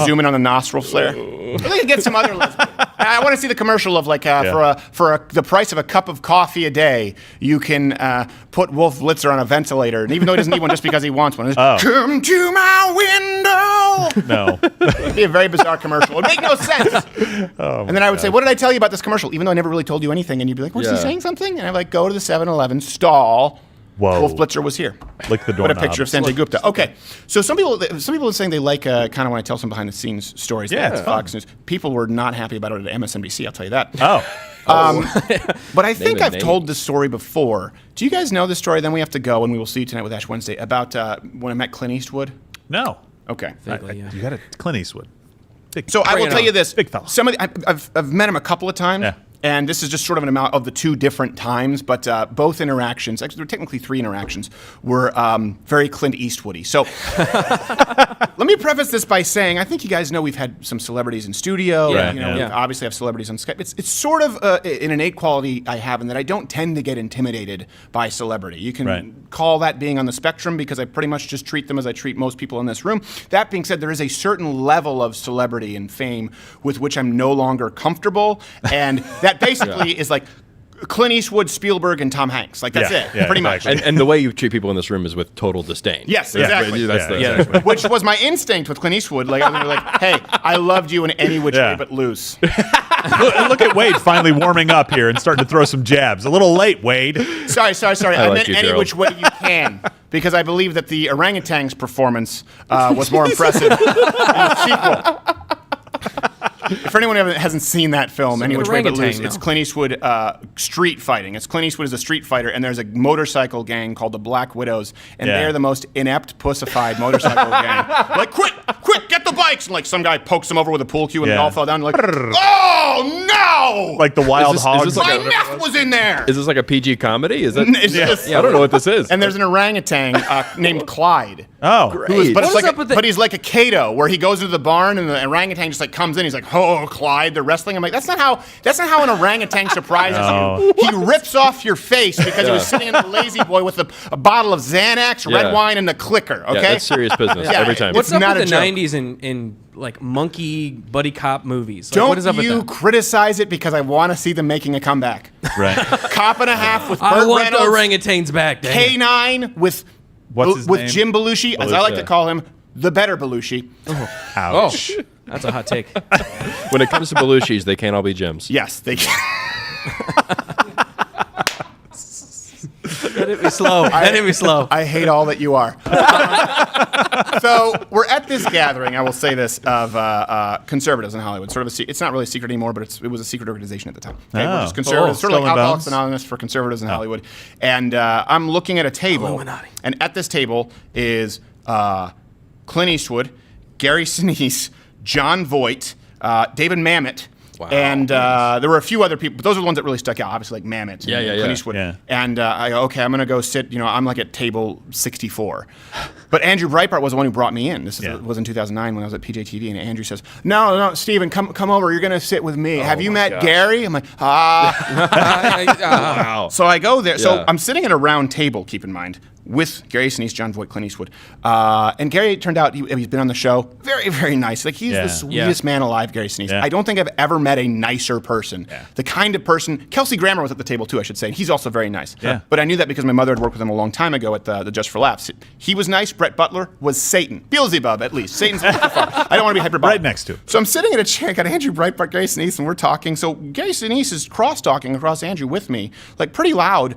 Zoom in on the nostril flare. They could get some other lesbian. I want to see the commercial of like for the price of a cup of coffee a day, you can put Wolf Blitzer on a ventilator, and even though he doesn't need one, just because he wants one. Come to my window. No, it'd be a very bizarre commercial. It would make no sense. And then I would say, "What did I tell you about this commercial?" Even though I never really told you anything, and you'd be like, "Was he saying something?" And I'm like, "Go to the 7-Eleven stall." Whoa. Wolf Blitzer was here. Lick the What doorknob. a picture of Sanjay Gupta. Okay, so some people are saying they like kind of when I tell some behind the scenes stories. Yeah, That's it's Fox News. People were not happy about it at MSNBC. I'll tell you that. Oh. But I think I've told this story before. Do you guys know this story? Then we have to go, and we will see you tonight with Ash Wednesday about when I met Clint Eastwood. No. Okay. You got it. Clint Eastwood. So I will tell you this. Big fella. I've met him a couple of times. Yeah. And this is just sort of an amount of the two different times, but both interactions, actually there were technically 3 interactions, were very Clint Eastwoody. So let me preface this by saying, I think you guys know we've had some celebrities in studio. Yeah, We obviously have celebrities on Skype. It's sort of an innate quality I have in that I don't tend to get intimidated by celebrity. You can call that being on the spectrum because I pretty much just treat them as I treat most people in this room. That being said, there is a certain level of celebrity and fame with which I'm no longer comfortable, and that basically is like Clint Eastwood, Spielberg, and Tom Hanks. Like, that's it, pretty much. And the way you treat people in this room is with total disdain. Yes, exactly. Which was my instinct with Clint Eastwood. Like, I was like, hey, I loved you in any which way but loose. Look at Wade finally warming up here and starting to throw some jabs. A little late, Wade. Sorry. I meant any which way you can. Because I believe that the orangutan's performance was more impressive in the sequel. For anyone who hasn't seen that film, Any Which Way But Loose, it's Clint Eastwood street fighting. It's Clint Eastwood as a street fighter, and there's a motorcycle gang called the Black Widows, and they're the most inept, pussified motorcycle gang. Like, quick, get the bikes! And like some guy pokes them over with a pool cue, and they all fell down. Like, oh no! Like the wild hogs. My meth was in there. Is this like a PG comedy? Is that? I don't know what this is. And there's an orangutan named Clyde. Oh, great! But he's like a Kato, where he goes into the barn and the orangutan just like comes in. He's like, oh, Clyde, they're wrestling. I'm like, that's not how an orangutan surprises you. He rips off your face because he was sitting in the Lazy Boy with a bottle of Xanax, red wine, and a clicker. Okay, that's serious business every time. What's up with the '90s in like monkey buddy cop movies? Like, what is up with Don't you criticize it because I want to see them making a comeback. Right. Cop and a Half with Burt I want Reynolds, the orangutans back. K9 with Jim Belushi, as I like to call him, the better Belushi. Ouch. Oh, that's a hot take. When it comes to Belushis, they can't all be Jims. Yes, they can. Let it be slow. Let it be slow. I hate all that you are. So we're at this gathering, I will say this, of conservatives in Hollywood. Sort of it's not really a secret anymore, but it was a secret organization at the time. Okay? We're just conservatives, sort of like Alcoholics Anonymous for conservatives in Hollywood. And I'm looking at a table, Illuminati. And at this table is Clint Eastwood, Gary Sinise, John Voight, David Mamet. Wow. And there were a few other people, but those are the ones that really stuck out. Obviously, like Mamet and Clint Eastwood. Yeah. And I go, okay, I'm going to go sit. I'm like at table 64. But Andrew Breitbart was the one who brought me in. This was in 2009 when I was at PJTV. And Andrew says, no, Steven, come over. You're going to sit with me. Have you met Gary? I'm like, wow. So I go there. So I'm sitting at a round table, keep in mind, with Gary Sinise, John Voight, Clint Eastwood. And Gary, it turned out, he's been on the show. Very, very nice. Like, he's the sweetest man alive, Gary Sinise. I don't think I've ever met a nicer person. The kind of person, Kelsey Grammer was at the table too, I should say. He's also very nice. But I knew that because my mother had worked with him a long time ago at the Just for Laughs. He was nice. Brett Butler was Satan. Beelzebub, at least. Satan's not too far. I don't want to be hyperbolic. Right next to him. So I'm sitting at a chair, got Andrew Breitbart, Gary Sinise, and we're talking. So Gary Sinise is cross-talking across Andrew with me, like pretty loud.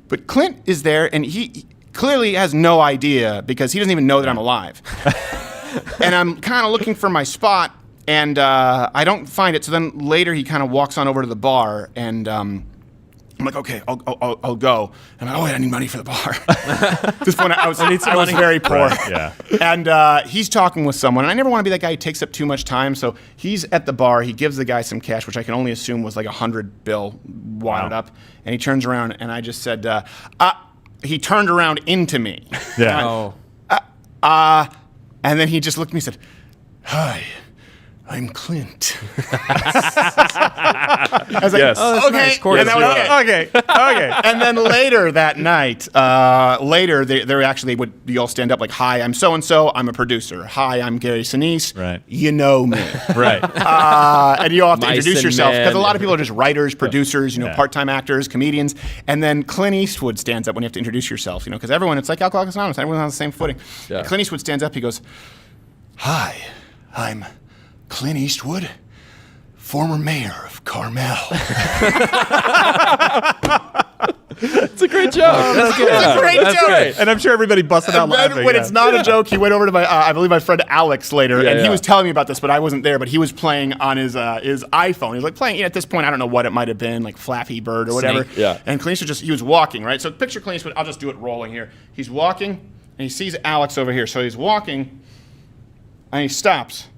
But Clint is there, and he clearly has no idea because he doesn't even know that I'm alive. And I'm kind of looking for my spot, and I don't find it. So then later he kind of walks on over to the bar, and I'm like, okay, I'll go. And I'm like, oh, wait, I need money for the bar. At this point, I was very poor. Right, And he's talking with someone, and I never want to be that guy who takes up too much time. So he's at the bar. He gives the guy some cash, which I can only assume was like a $100 bill wadded up. And he turns around, and I just said, he turned around into me. Yeah. And then he just looked at me and said, hi, I'm Clint. I was like, yes. Oh, okay. Nice. And that was it. Okay. And then later that night, they actually would you all stand up like, hi, I'm so-and-so, I'm a producer. Hi, I'm Gary Sinise. Right. You know me. Right. And you all have to introduce yourself because a lot of people are just writers, producers, Yeah. part-time actors, comedians. And then Clint Eastwood stands up when you have to introduce yourself, because everyone, it's like Alcoholics Anonymous, everyone's on the same footing. Yeah. Clint Eastwood stands up, he goes, hi, I'm Clint Eastwood, former mayor of Carmel. It's a great joke. That's good. It's a great joke. Great. And I'm sure everybody busted out laughing. When it's not a joke, he went over to my, I believe my friend Alex later, and he was telling me about this, but I wasn't there. But he was playing on his iPhone. He was like playing. At this point, I don't know what it might have been, like Flappy Bird or whatever. Snake. Yeah. And Clint Eastwood he was walking, right? So picture Clint Eastwood. I'll just do it rolling here. He's walking, and he sees Alex over here. So he's walking, and he stops,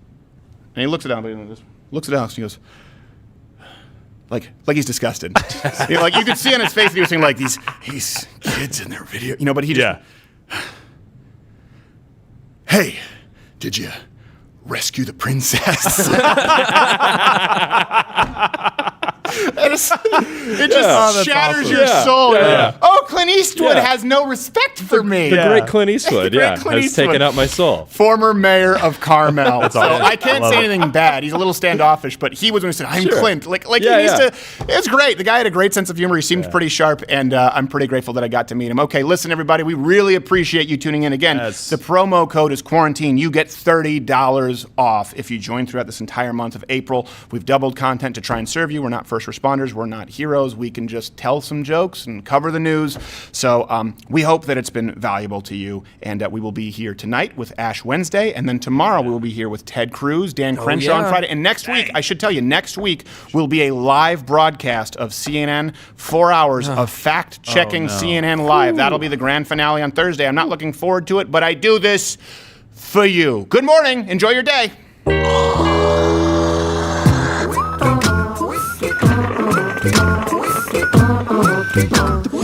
and he looks at Alex. Looks at Alex, and he goes. Like he's disgusted. Like you could see on his face that he was saying like these kids in their video, but he just hey, did you rescue the princess? It just shatters your soul. Oh, Clint Eastwood has no respect for me. The great Clint Eastwood, has taken out my soul. Former mayor of Carmel. That's so awesome. I can't say anything bad. He's a little standoffish, but he was when he said, I'm Clint. He used to, it was great. The guy had a great sense of humor. He seemed pretty sharp, and I'm pretty grateful that I got to meet him. Okay, listen, everybody, we really appreciate you tuning in. Again, the promo code is quarantine. You get $30 off if you join throughout this entire month of April. We've doubled content to try and serve you. We're not first responders. We're not heroes. We can just tell some jokes and cover the news. So we hope that it's been valuable to you. And we will be here tonight with Ash Wednesday. And then tomorrow we will be here with Ted Cruz, Dan Crenshaw on Friday. And next week, I should tell you, next week will be a live broadcast of CNN, 4 hours of fact-checking CNN Live. That'll be the grand finale on Thursday. I'm not looking forward to it, but I do this for you. Good morning. Enjoy your day. Quick.